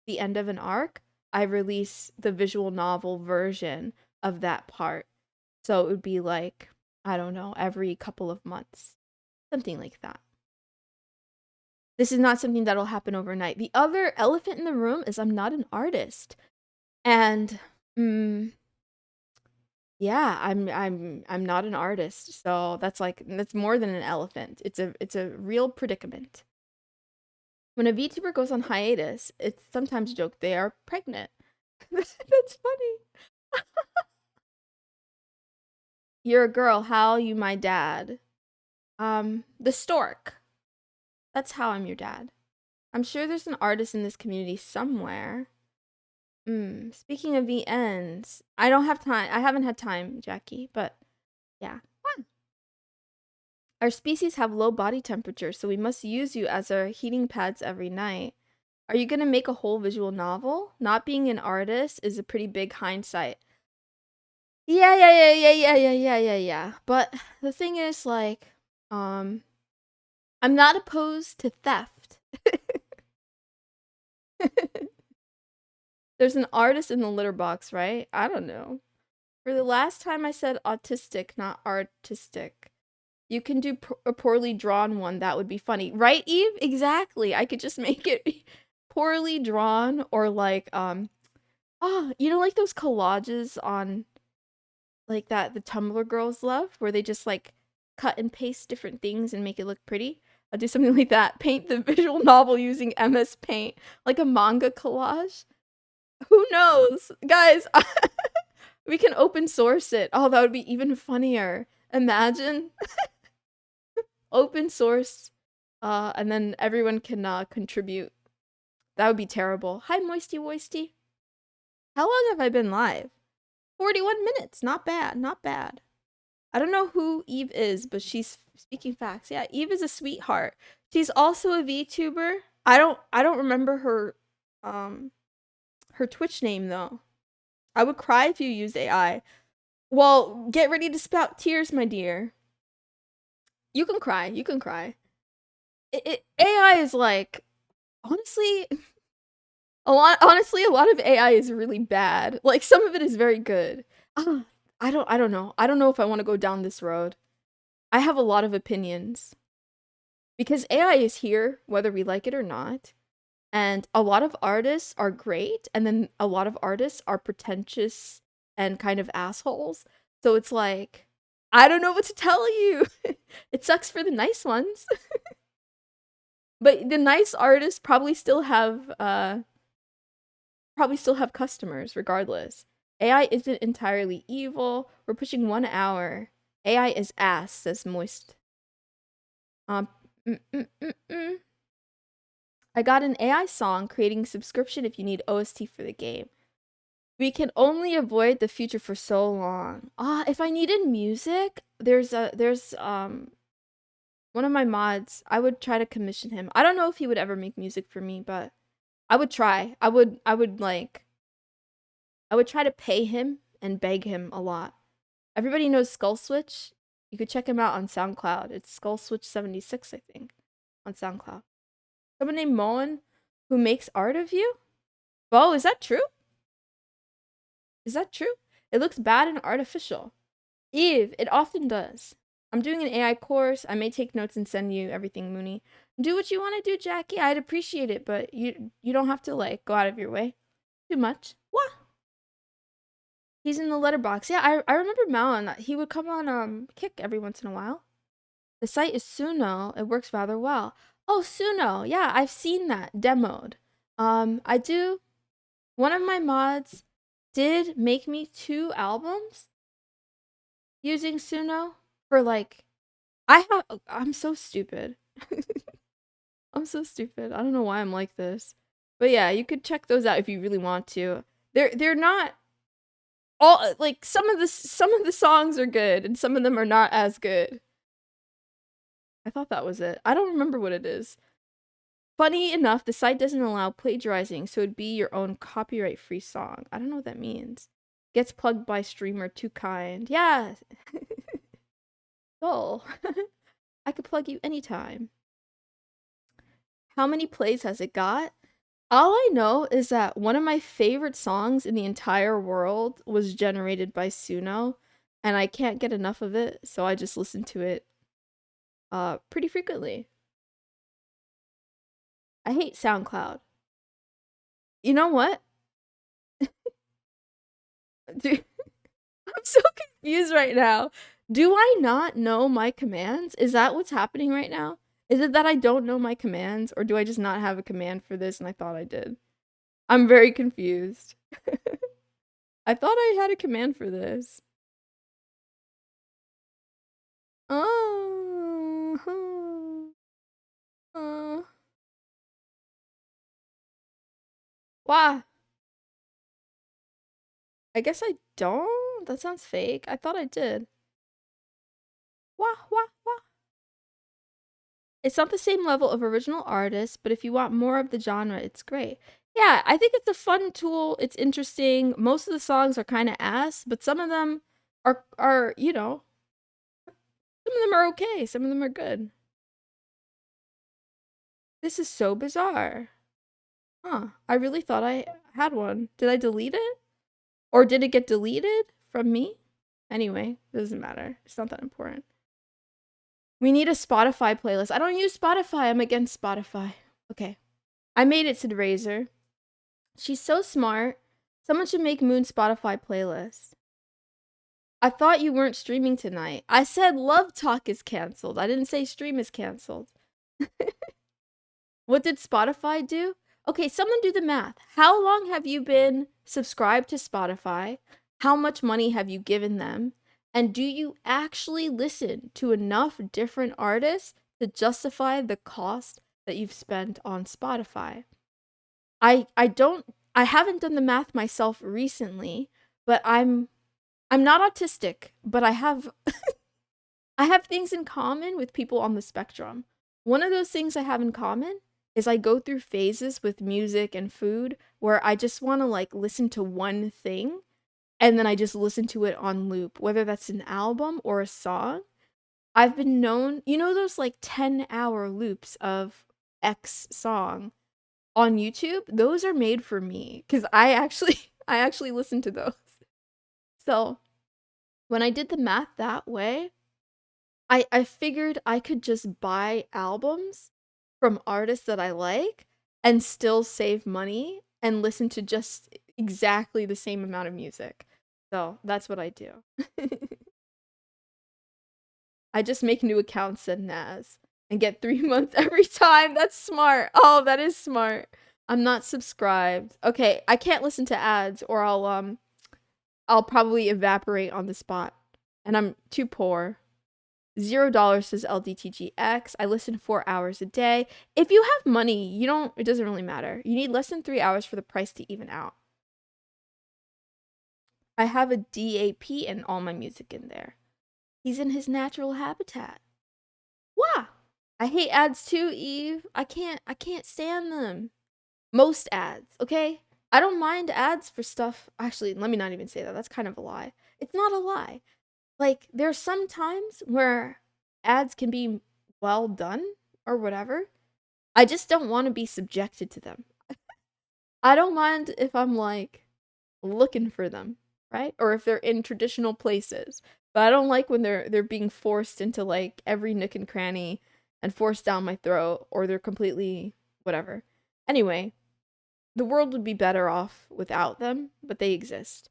the end of an arc, I release the visual novel version of that part. So it would be like, I don't know, every couple of months. Something like that. This is not something that'll happen overnight. The other elephant in the room is I'm not an artist. And Yeah, I'm not an artist, so that's more than an elephant. It's a real predicament. When a VTuber goes on hiatus, it's sometimes joked they are pregnant. That's funny. You're a girl, how you my dad? The stork. That's how I'm your dad. I'm sure there's an artist in this community somewhere. Speaking of the ends, I don't have time. I haven't had time, Jackie, but yeah. Our species have low body temperature, so we must use you as our heating pads every night. Are you gonna make a whole visual novel? Not being an artist is a pretty big hindsight. Yeah. But the thing is, like, um, I'm not opposed to theft. There's an artist in the litter box, right? I don't know. For the last time I said autistic, not artistic. You can do a poorly drawn one. That would be funny. Right, Eve? Exactly. I could just make it poorly drawn or like, like those collages on like that the Tumblr girls love where they just like cut and paste different things and make it look pretty. I'll do something like that. Paint the visual novel using MS Paint, like a manga collage. Who knows? Guys, we can open source it. Oh, that would be even funnier. Imagine open source, and then everyone can contribute. That would be terrible. Hi, Moisty Woisty. How long have I been live? 41 minutes. Not bad. Not bad. I don't know who Eve is, but she's speaking facts. Yeah, Eve is a sweetheart. She's also a VTuber. I don't remember her Twitch name though. I would cry if you used AI. Well, get ready to spout tears, my dear. You can cry. You can cry. AI is like, honestly, a lot of AI is really bad. Like some of it is very good. I don't know. I don't know if I want to go down this road. I have a lot of opinions because AI is here whether we like it or not. And a lot of artists are great and then a lot of artists are pretentious and kind of assholes. So it's like I don't know what to tell you. It sucks for the nice ones. But the nice artists probably still have customers regardless. AI isn't entirely evil. We're pushing 1 hour. AI is ass, says Moist. Um, mm, mm, mm, mm. I got an AI song creating subscription if you need OST for the game. We can only avoid the future for so long. If I needed music, there's one of my mods. I would try to commission him. I don't know if he would ever make music for me, but I would try. I would try to pay him and beg him a lot. Everybody knows Skull Switch. You could check him out on SoundCloud. It's Skull Switch 76, I think, on SoundCloud. Someone named Moen who makes art of you? Bo, is that true? Is that true? It looks bad and artificial. Eve, it often does. I'm doing an AI course. I may take notes and send you everything, Mooney. Do what you want to do, Jackie. I'd appreciate it, but you don't have to like go out of your way too much. What? He's in the letterbox. Yeah, I remember Malin. He would come on Kick every once in a while. The site is Suno. It works rather well. Oh, Suno. Yeah, I've seen that demoed. I do. One of my mods did make me 2 albums using Suno for like I'm so stupid. I'm so stupid. I don't know why I'm like this. But yeah, you could check those out if you really want to. They're not all like some of the songs are good and some of them are not as good. I thought that was it. I don't remember what it is. Funny enough, the site doesn't allow plagiarizing, so it'd be your own copyright-free song. I don't know what that means. Gets plugged by streamer too kind. Yeah. Dull. I could plug you anytime. How many plays has it got? All I know is that one of my favorite songs in the entire world was generated by Suno, and I can't get enough of it, so I just listen to it pretty frequently. I hate SoundCloud. You know what? Dude, so confused right now. Do I not know my commands? Is that what's happening right now? Is it that I don't know my commands, or do I just not have a command for this and I thought I did? I'm very confused. I thought I had a command for this. Oh. Wow. I guess I don't? That sounds fake. I thought I did. Wah, wah, wah. It's not the same level of original artists, but if you want more of the genre, it's great. Yeah, I think it's a fun tool. It's interesting. Most of the songs are kind of ass, but some of them are, you know, some of them are okay. Some of them are good. This is so bizarre. Huh. I really thought I had one. Did I delete it? Or did it get deleted from me? Anyway, it doesn't matter. It's not that important. We need a Spotify playlist. I don't use Spotify. I'm against Spotify. Okay. I made it, said Razor. She's so smart. Someone should make Moon Spotify playlist. I thought you weren't streaming tonight. I said Love Talk is canceled. I didn't say stream is canceled. What did Spotify do? Okay, someone do the math. How long have you been subscribed to Spotify? How much money have you given them? And do you actually listen to enough different artists to justify the cost that you've spent on Spotify? I haven't done the math myself recently, but I'm not autistic, but I have I have things in common with people on the spectrum. One of those things I have in common is I go through phases with music and food where I just want to like listen to one thing and then I just listen to it on loop, whether that's an album or a song. I've been known, you know, those like 10-hour loops of X song on YouTube, those are made for me because I actually listen to those. So when I did the math that way, I figured I could just buy albums from artists that I like and still save money and listen to just exactly the same amount of music. So that's what I do. I just make new accounts, said Naz, and get 3 months every time. That's smart. Oh, that is smart. I'm not subscribed. Okay, I can't listen to ads or I'll probably evaporate on the spot. And I'm too poor. $0 says LDTGX. I listen 4 hours a day. If you have money, it doesn't really matter. You need less than 3 hours for the price to even out. I have a DAP and all my music in there. He's in his natural habitat. Wah! I hate ads too, Eve. I can't stand them. Most ads, okay? I don't mind ads for stuff. Actually, let me not even say that. That's kind of a lie. It's not a lie. Like, there's some times where ads can be well done or whatever. I just don't want to be subjected to them. I don't mind if I'm like looking for them, right? Or if they're in traditional places. But I don't like when they're being forced into like every nook and cranny and forced down my throat, or they're completely whatever. Anyway, the world would be better off without them, but they exist.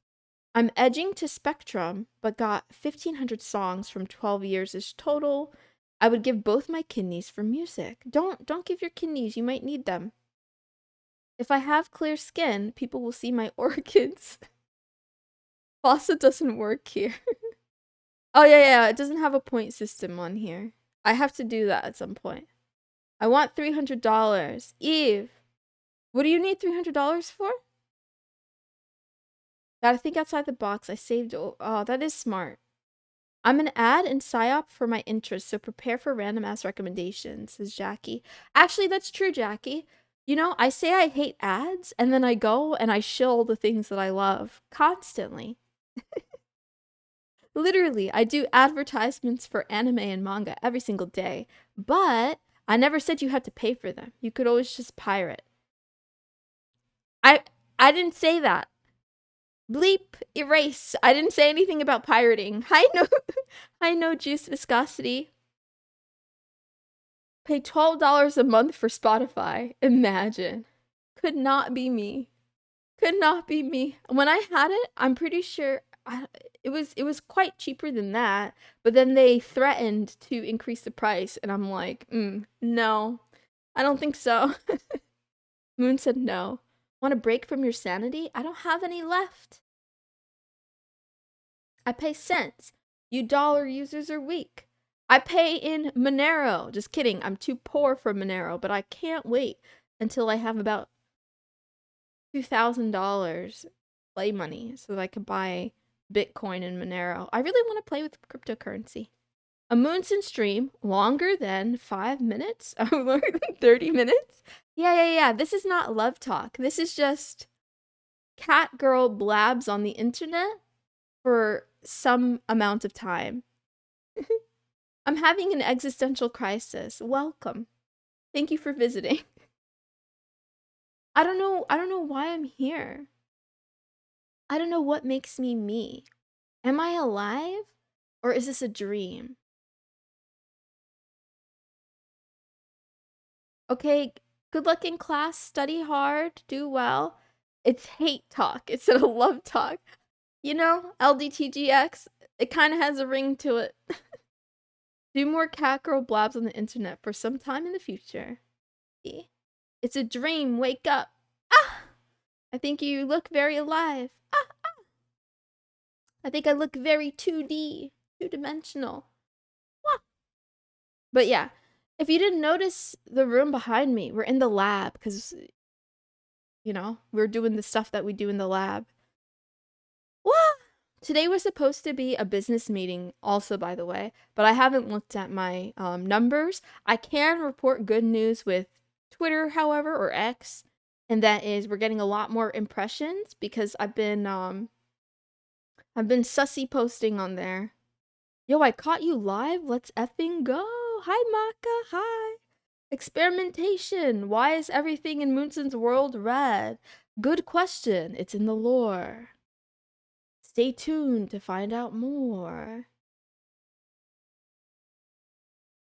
I'm edging to Spectrum, but got 1,500 songs from 12 years-ish total. I would give both my kidneys for music. Don't give your kidneys, you might need them. If I have clear skin, people will see my orchids. Faucet doesn't work here. Oh yeah, it doesn't have a point system on here. I have to do that at some point. I want $300. Eve, what do you need $300 for? Gotta think outside the box. I saved. Oh, that is smart. I'm an ad and psyop for my interests, so prepare for random ass recommendations, says Jackie. Actually, that's true, Jackie. You know, I say I hate ads, and then I go and I shill the things that I love constantly. Literally, I do advertisements for anime and manga every single day, but I never said you had to pay for them. You could always just pirate. I didn't say that. Bleep, erase. I didn't say anything about pirating. I know juice viscosity. Pay $12 a month for Spotify. Imagine. Could not be me. Could not be me. When I had it, I'm pretty sure it was quite cheaper than that, but then they threatened to increase the price, and I'm like, no, I don't think so. Moon said no. Want a break from your sanity? I don't have any left. I pay cents. You dollar users are weak. I pay in Monero. Just kidding. I'm too poor for Monero, but I can't wait until I have about $2,000 play money so that I could buy Bitcoin and Monero. I really want to play with cryptocurrency. A Moonson stream longer than 5 minutes? Oh, longer than 30 minutes? Yeah. This is not love talk. This is just cat girl blabs on the internet for some amount of time. I'm having an existential crisis. Welcome. Thank you for visiting. I don't know why I'm here. I don't know what makes me me. Am I alive? Or is this a dream? Okay, good luck in class, study hard, do well. It's hate talk instead of love talk. You know, LDTGX, it kind of has a ring to it. Do more catgirl blabs on the internet for some time in the future. See? It's a dream, wake up. Ah! I think you look very alive. Ah! I think I look very 2D, two-dimensional. Ah! But yeah, if you didn't notice the room behind me, we're in the lab because, you know, we're doing the stuff that we do in the lab. What? Today was supposed to be a business meeting also, by the way, but I haven't looked at my numbers. I can report good news with Twitter, however, or X, and that is we're getting a lot more impressions because I've been sussy posting on there. Yo, I caught you live. Let's effing go. Hi, Maka. Hi. Experimentation. Why is everything in Moonson's world red? Good question. It's in the lore. Stay tuned to find out more.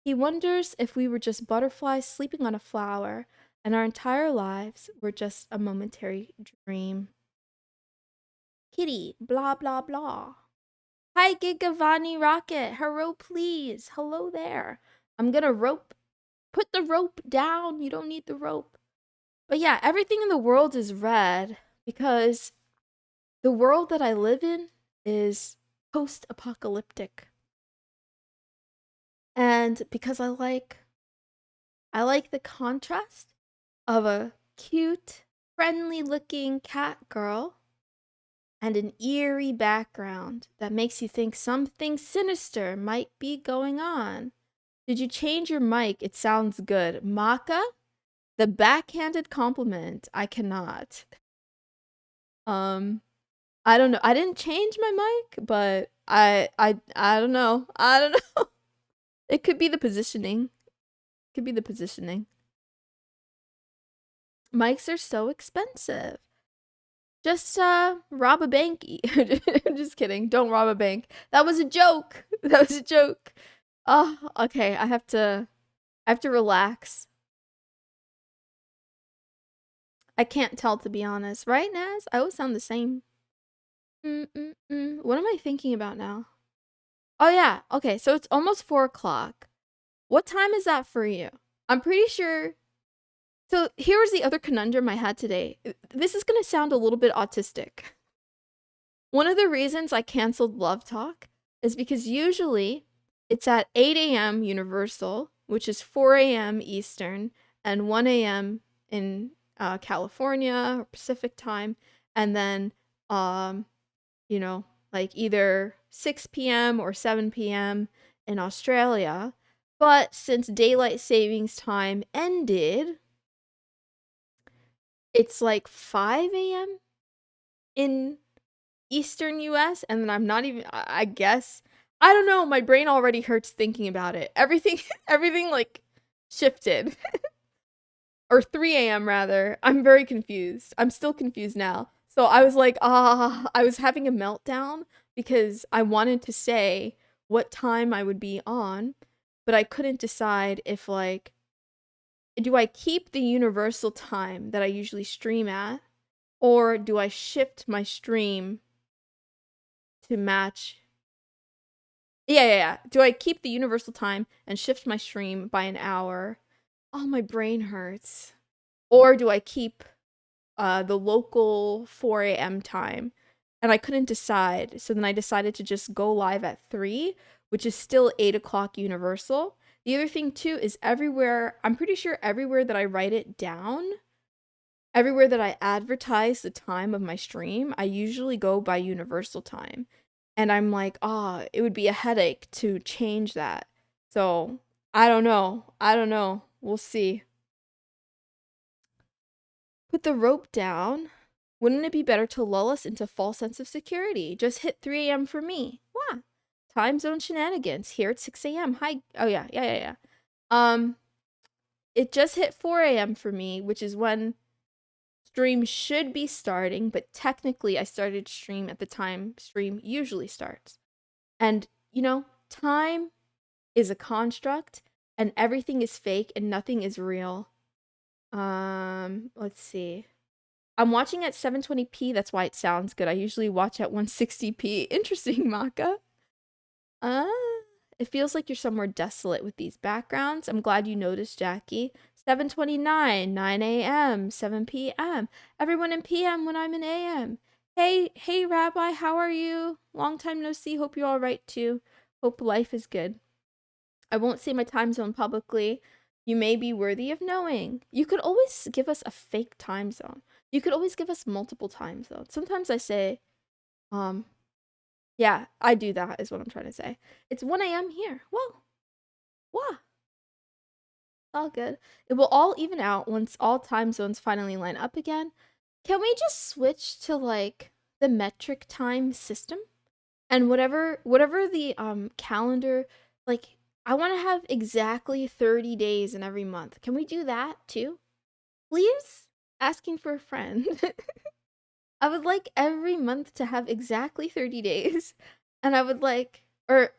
He wonders if we were just butterflies sleeping on a flower and our entire lives were just a momentary dream. Kitty, blah blah blah. Hi, Gigavani Rocket. Hello, please. Hello there. I'm gonna put the rope down. You don't need the rope. But yeah, everything in the world is red because the world that I live in is post-apocalyptic. And because I like the contrast of a cute, friendly-looking cat girl and an eerie background that makes you think something sinister might be going on. Did you change your mic? It sounds good. Maka? The backhanded compliment. I cannot. I don't know. I didn't change my mic, but I don't know. I don't know. It could be the positioning. Could be the positioning. Mics are so expensive. Just rob a bank. Just kidding. Don't rob a bank. That was a joke. That was a joke. Oh, okay. I have to relax. I can't tell, to be honest. Right, Naz? I always sound the same. What am I thinking about now? Oh yeah. Okay, so it's almost 4 o'clock. What time is that for you? I'm pretty sure. So here's the other conundrum I had today. This is gonna sound a little bit autistic. One of the reasons I canceled Love Talk is because usually it's at 8 a.m. Universal, which is 4 a.m. Eastern, and 1 a.m. in California or Pacific time, and then you know, like either 6 p.m. or 7 p.m. in Australia. But since daylight savings time ended, it's like 5 a.m. in Eastern US, and then I'm not even, I guess, I don't know, my brain already hurts thinking about it. Everything like shifted. Or 3 a.m. rather. I'm very confused. I'm still confused now. So I was like, I was having a meltdown because I wanted to say what time I would be on, but I couldn't decide if, like, do I keep the universal time that I usually stream at, or do I shift my stream to match. Yeah. Do I keep the universal time and shift my stream by an hour? Oh, my brain hurts. Or do I keep the local 4 a.m. time? And I couldn't decide. So then I decided to just go live at 3, which is still 8 o'clock universal. The other thing too is everywhere, I'm pretty sure everywhere that I write it down, everywhere that I advertise the time of my stream, I usually go by universal time. And I'm like, it would be a headache to change that. So I don't know. We'll see. Put the rope down. Wouldn't it be better to lull us into false sense of security? Just hit 3 a.m. for me. Wow. Time zone shenanigans here at 6 a.m. Hi. Oh, yeah. It just hit 4 a.m. for me, which is when stream should be starting, but technically I started stream at the time stream usually starts. And, time is a construct and everything is fake and nothing is real. Let's see. I'm watching at 720p, that's why it sounds good. I usually watch at 160p. Interesting, Maka. It feels like you're somewhere desolate with these backgrounds. I'm glad you noticed, Jackie. 7:29, 9 a.m., 7 p.m. Everyone in p.m. when I'm in a.m. Hey, Rabbi, how are you? Long time no see. Hope you're all right too. Hope life is good. I won't say my time zone publicly. You may be worthy of knowing. You could always give us a fake time zone. You could always give us multiple time zones. Sometimes I say, yeah, I do that is what I'm trying to say. It's 1 a.m. here. Whoa. Wow. All good. It will all even out once all time zones finally line up again. Can we just switch to like the metric time system? And whatever the calendar, like I want to have exactly 30 days in every month. Can we do that too? Please? Asking for a friend. I would like every month to have exactly 30 days. And I would like, or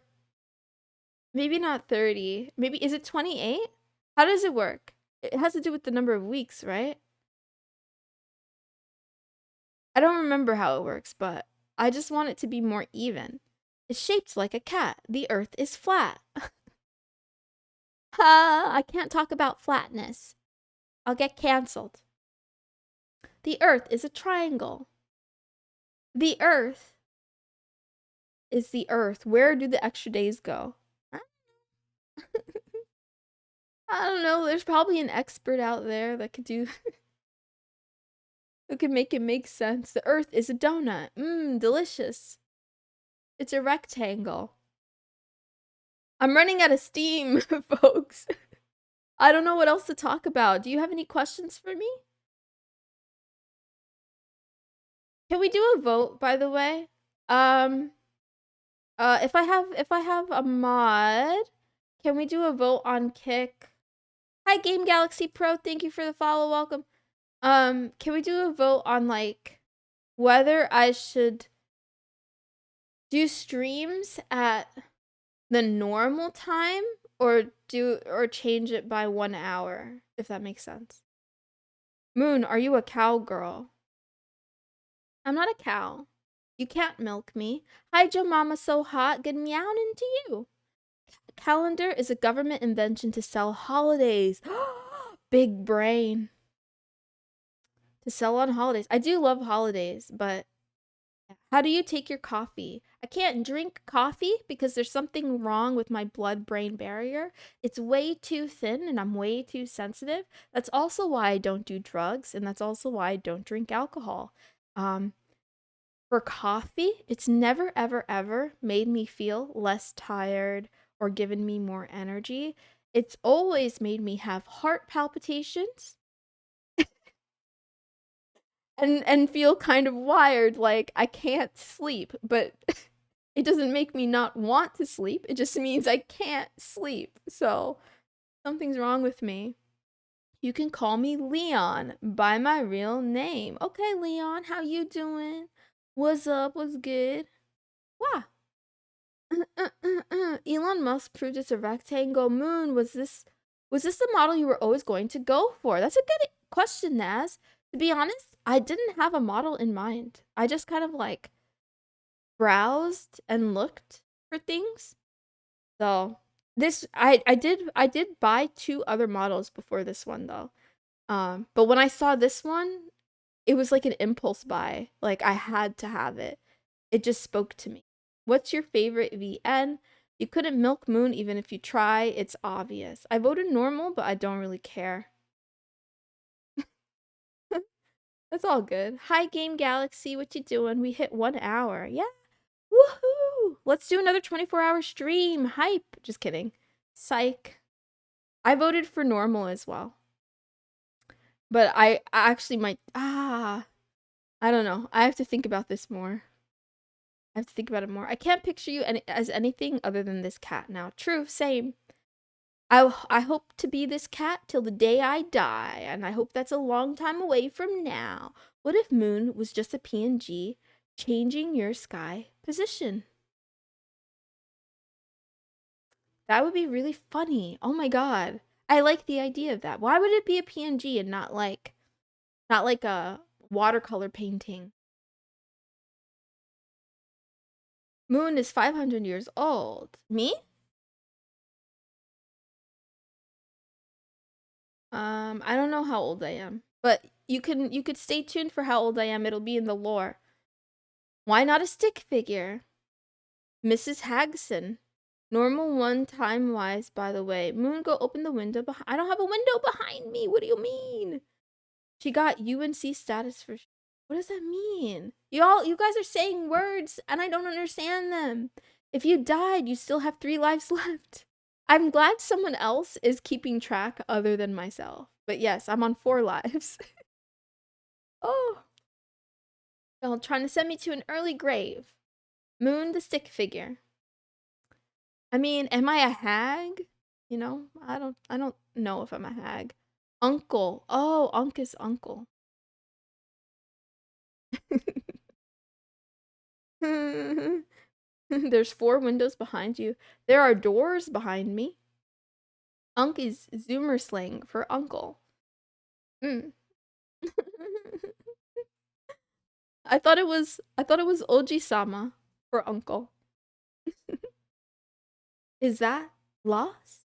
maybe not 30. Maybe, is it 28? How does it work? It has to do with the number of weeks, right? I don't remember how it works, but I just want it to be more even. It's shaped like a cat. The earth is flat. Ha! I can't talk about flatness. I'll get cancelled. The earth is a triangle. The earth is the earth. Where do the extra days go? I don't know. There's probably an expert out there that could do who can make it make sense. The earth is a donut. Mmm, delicious. It's a rectangle. I'm running out of steam, folks. I don't know what else to talk about. Do you have any questions for me? Can we do a vote, by the way? If I have a mod, can we do a vote on Kick? Hi, Game Galaxy Pro. Thank you for the follow. Welcome. Can we do a vote on like whether I should do streams at the normal time or change it by 1 hour, if that makes sense? Moon, are you a cowgirl? I'm not a cow. You can't milk me. Hi, Joe Mama So Hot. Good meowing to you. Calendar is a government invention to sell holidays. Big brain. To sell on holidays. I do love holidays, but how do you take your coffee? I can't drink coffee because there's something wrong with my blood-brain barrier. It's way too thin and I'm way too sensitive. That's also why I don't do drugs, and that's also why I don't drink alcohol. For coffee, it's never, ever, ever made me feel less tired or given me more energy. It's always made me have heart palpitations and feel kind of wired, like I can't sleep, but it doesn't make me not want to sleep. It just means I can't sleep. So something's wrong with me. You can call me Leon by my real name. Okay, Leon, how you doing? What's up? What's good? Wow. Elon Musk proved it's a rectangle moon. Was this the model you were always going to go for? That's a good question, Naz. To be honest, I didn't have a model in mind. I just kind of like browsed and looked for things. So this I did buy two other models before this one though. But when I saw this one, it was like an impulse buy. Like I had to have it. It just spoke to me. What's your favorite VN? You couldn't milk Moon even if you try. It's obvious. I voted normal, but I don't really care. That's all good. Hi, Game Galaxy. What you doing? We hit 1 hour. Yeah. Woohoo! Let's do another 24-hour stream. Hype. Just kidding. Psych. I voted for normal as well. But I actually might. I don't know. I have to think about this more. I have to think about it more. I can't picture you as anything other than this cat now. True, same. I hope to be this cat till the day I die, and I hope that's a long time away from now. What if Moon was just a PNG changing your sky position? That would be really funny. Oh my god. I like the idea of that. Why would it be a PNG and not like a watercolor painting? Moon is 500 years old. Me? I don't know how old I am, but you could stay tuned for how old I am. It'll be in the lore. Why not a stick figure? Mrs. Hagson. Normal one time-wise, by the way. Moon, go open the window behind. I don't have a window behind me. What do you mean? She got UNC status for. What does that mean? You guys are saying words and I don't understand them. If you died, you still have 3 lives left. I'm glad someone else is keeping track other than myself. But yes, I'm on 4 lives. Oh. Well, trying to send me to an early grave. Moon the stick figure. I mean, am I a hag? You know, I don't know if I'm a hag. Uncle. Oh, Unc is uncle. There's 4 windows behind you. There are doors behind me. Unc is Zoomer slang for uncle. Mm. I thought it was Oji-sama for uncle. Is that lost?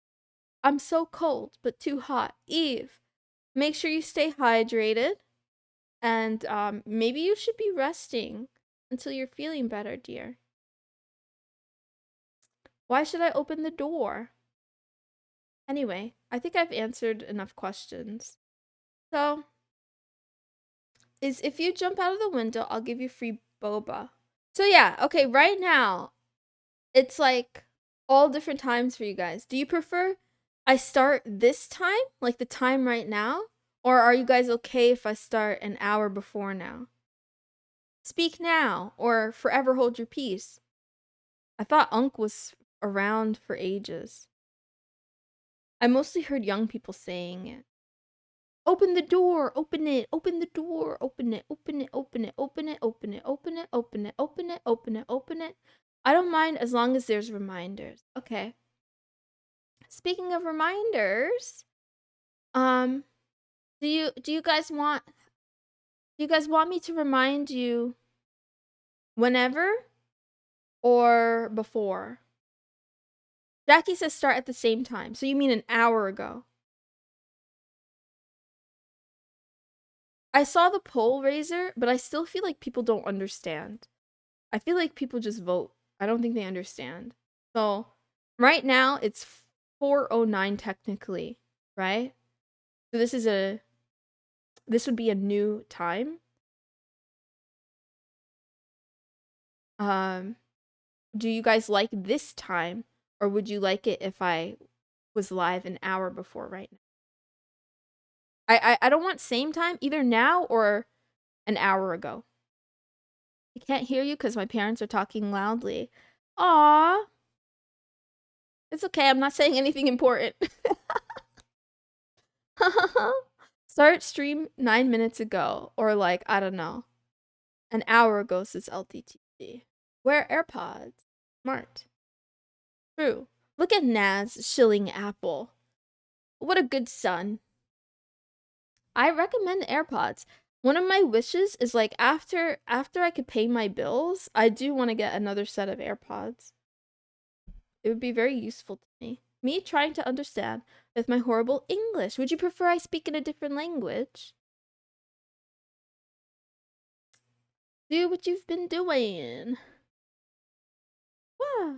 I'm so cold, but too hot. Eve, make sure you stay hydrated. And maybe you should be resting until you're feeling better, dear. Why should I open the door? Anyway, I think I've answered enough questions. So, is if you jump out of the window, I'll give you free boba. So yeah, okay, right now, it's like all different times for you guys. Do you prefer I start this time, like the time right now? Or are you guys okay if I start an hour before now? Speak now, or forever hold your peace. I thought Unc was around for ages. I mostly heard young people saying it. Open the door, open it, open the door, open it, open it, open it, open it, open it, open it, open it, open it, open it, open it. I don't mind as long as there's reminders. Okay. Speaking of reminders, um, do you guys want me to remind you whenever or before? Jackie says start at the same time. So you mean an hour ago? I saw the poll raiser, but I still feel like people don't understand. I feel like people just vote. I don't think they understand. So right now it's 4:09 technically, right? So this would be a new time. Do you guys like this time, or would you like it if I was live an hour before right now? I don't want same time, either now or an hour ago. I can't hear you because my parents are talking loudly. Aw. It's okay, I'm not saying anything important. Start stream 9 minutes ago, or like, I don't know, an hour ago, says LTTC. Wear AirPods. Smart. True. Look at Naz shilling Apple. What a good son. I recommend AirPods. One of my wishes is like after I could pay my bills, I do want to get another set of AirPods. It would be very useful to me. Me trying to understand with my horrible English. Would you prefer I speak in a different language? Do what you've been doing. What?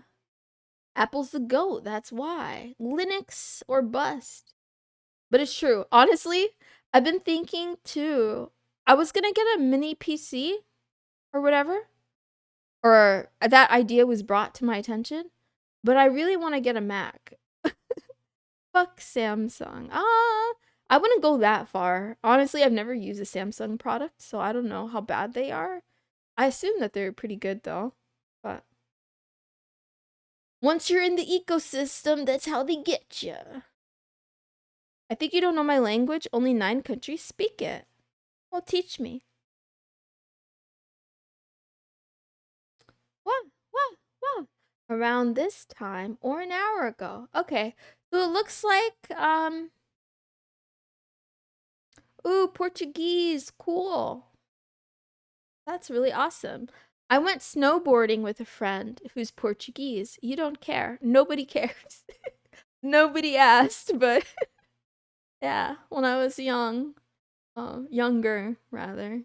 Apple's the GOAT, that's why. Linux or bust. But it's true. Honestly, I've been thinking too. I was gonna get a mini PC or whatever. Or that idea was brought to my attention. But I really want to get a Mac. Fuck Samsung. I wouldn't go that far. Honestly, I've never used a Samsung product, so I don't know how bad they are. I assume that they're pretty good though. But once you're in the ecosystem, that's how they get you. I think you don't know my language. Only 9 countries speak it. Well, teach me. What? What? What? Around this time or an hour ago. Okay. So it looks like ooh, Portuguese. Cool. That's really awesome. I went snowboarding with a friend who's Portuguese. You don't care. Nobody cares. Nobody asked, but yeah, when I was young, younger rather.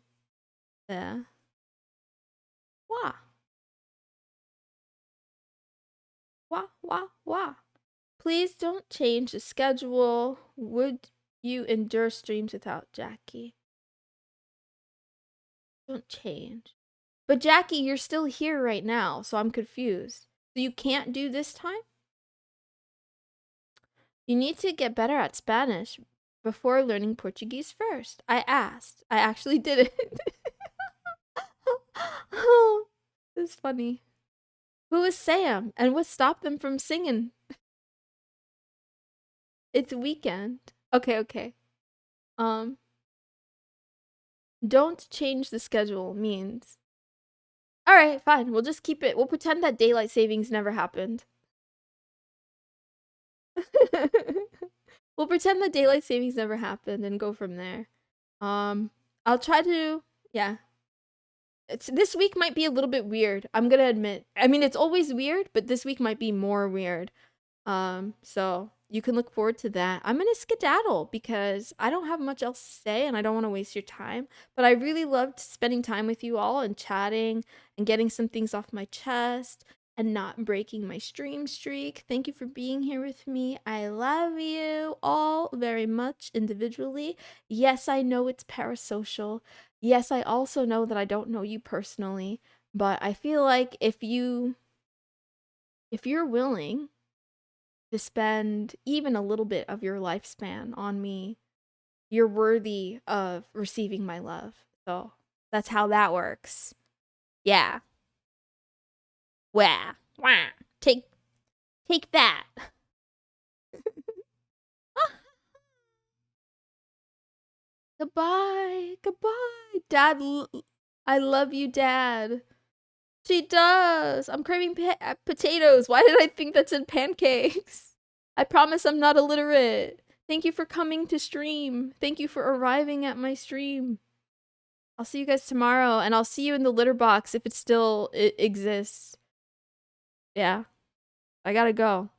Yeah. Wah. Wah, wah, wah. Please don't change the schedule. Would you endure streams without Jackie? Don't change. But Jackie, you're still here right now, so I'm confused. So you can't do this time? You need to get better at Spanish before learning Portuguese first. I asked. I actually did it. Oh, this is funny. Who is Sam? And what stopped them from singing? It's weekend. Okay, okay. Don't change the schedule means. Alright, fine. We'll just keep it. We'll pretend that daylight savings never happened. We'll pretend that daylight savings never happened and go from there. I'll try to, yeah. This week might be a little bit weird. I'm gonna admit. I mean, it's always weird, but this week might be more weird. So you can look forward to that. I'm gonna skedaddle because I don't have much else to say and I don't want to waste your time. But I really loved spending time with you all and chatting and getting some things off my chest and not breaking my stream streak. Thank you for being here with me. I love you all very much individually. Yes, I know it's parasocial. Yes, I also know that I don't know you personally, but I feel like if you're willing to spend even a little bit of your lifespan on me, you're worthy of receiving my love. So that's how that works. Yeah. Wah. Wah. Take that. Goodbye. Goodbye. Dad, I love you, Dad. She does. I'm craving potatoes. Why did I think that said pancakes? I promise I'm not illiterate. Thank you for coming to stream. Thank you for arriving at my stream. I'll see you guys tomorrow, and I'll see you in the litter box if it still exists. Yeah. I gotta go.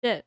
Shit.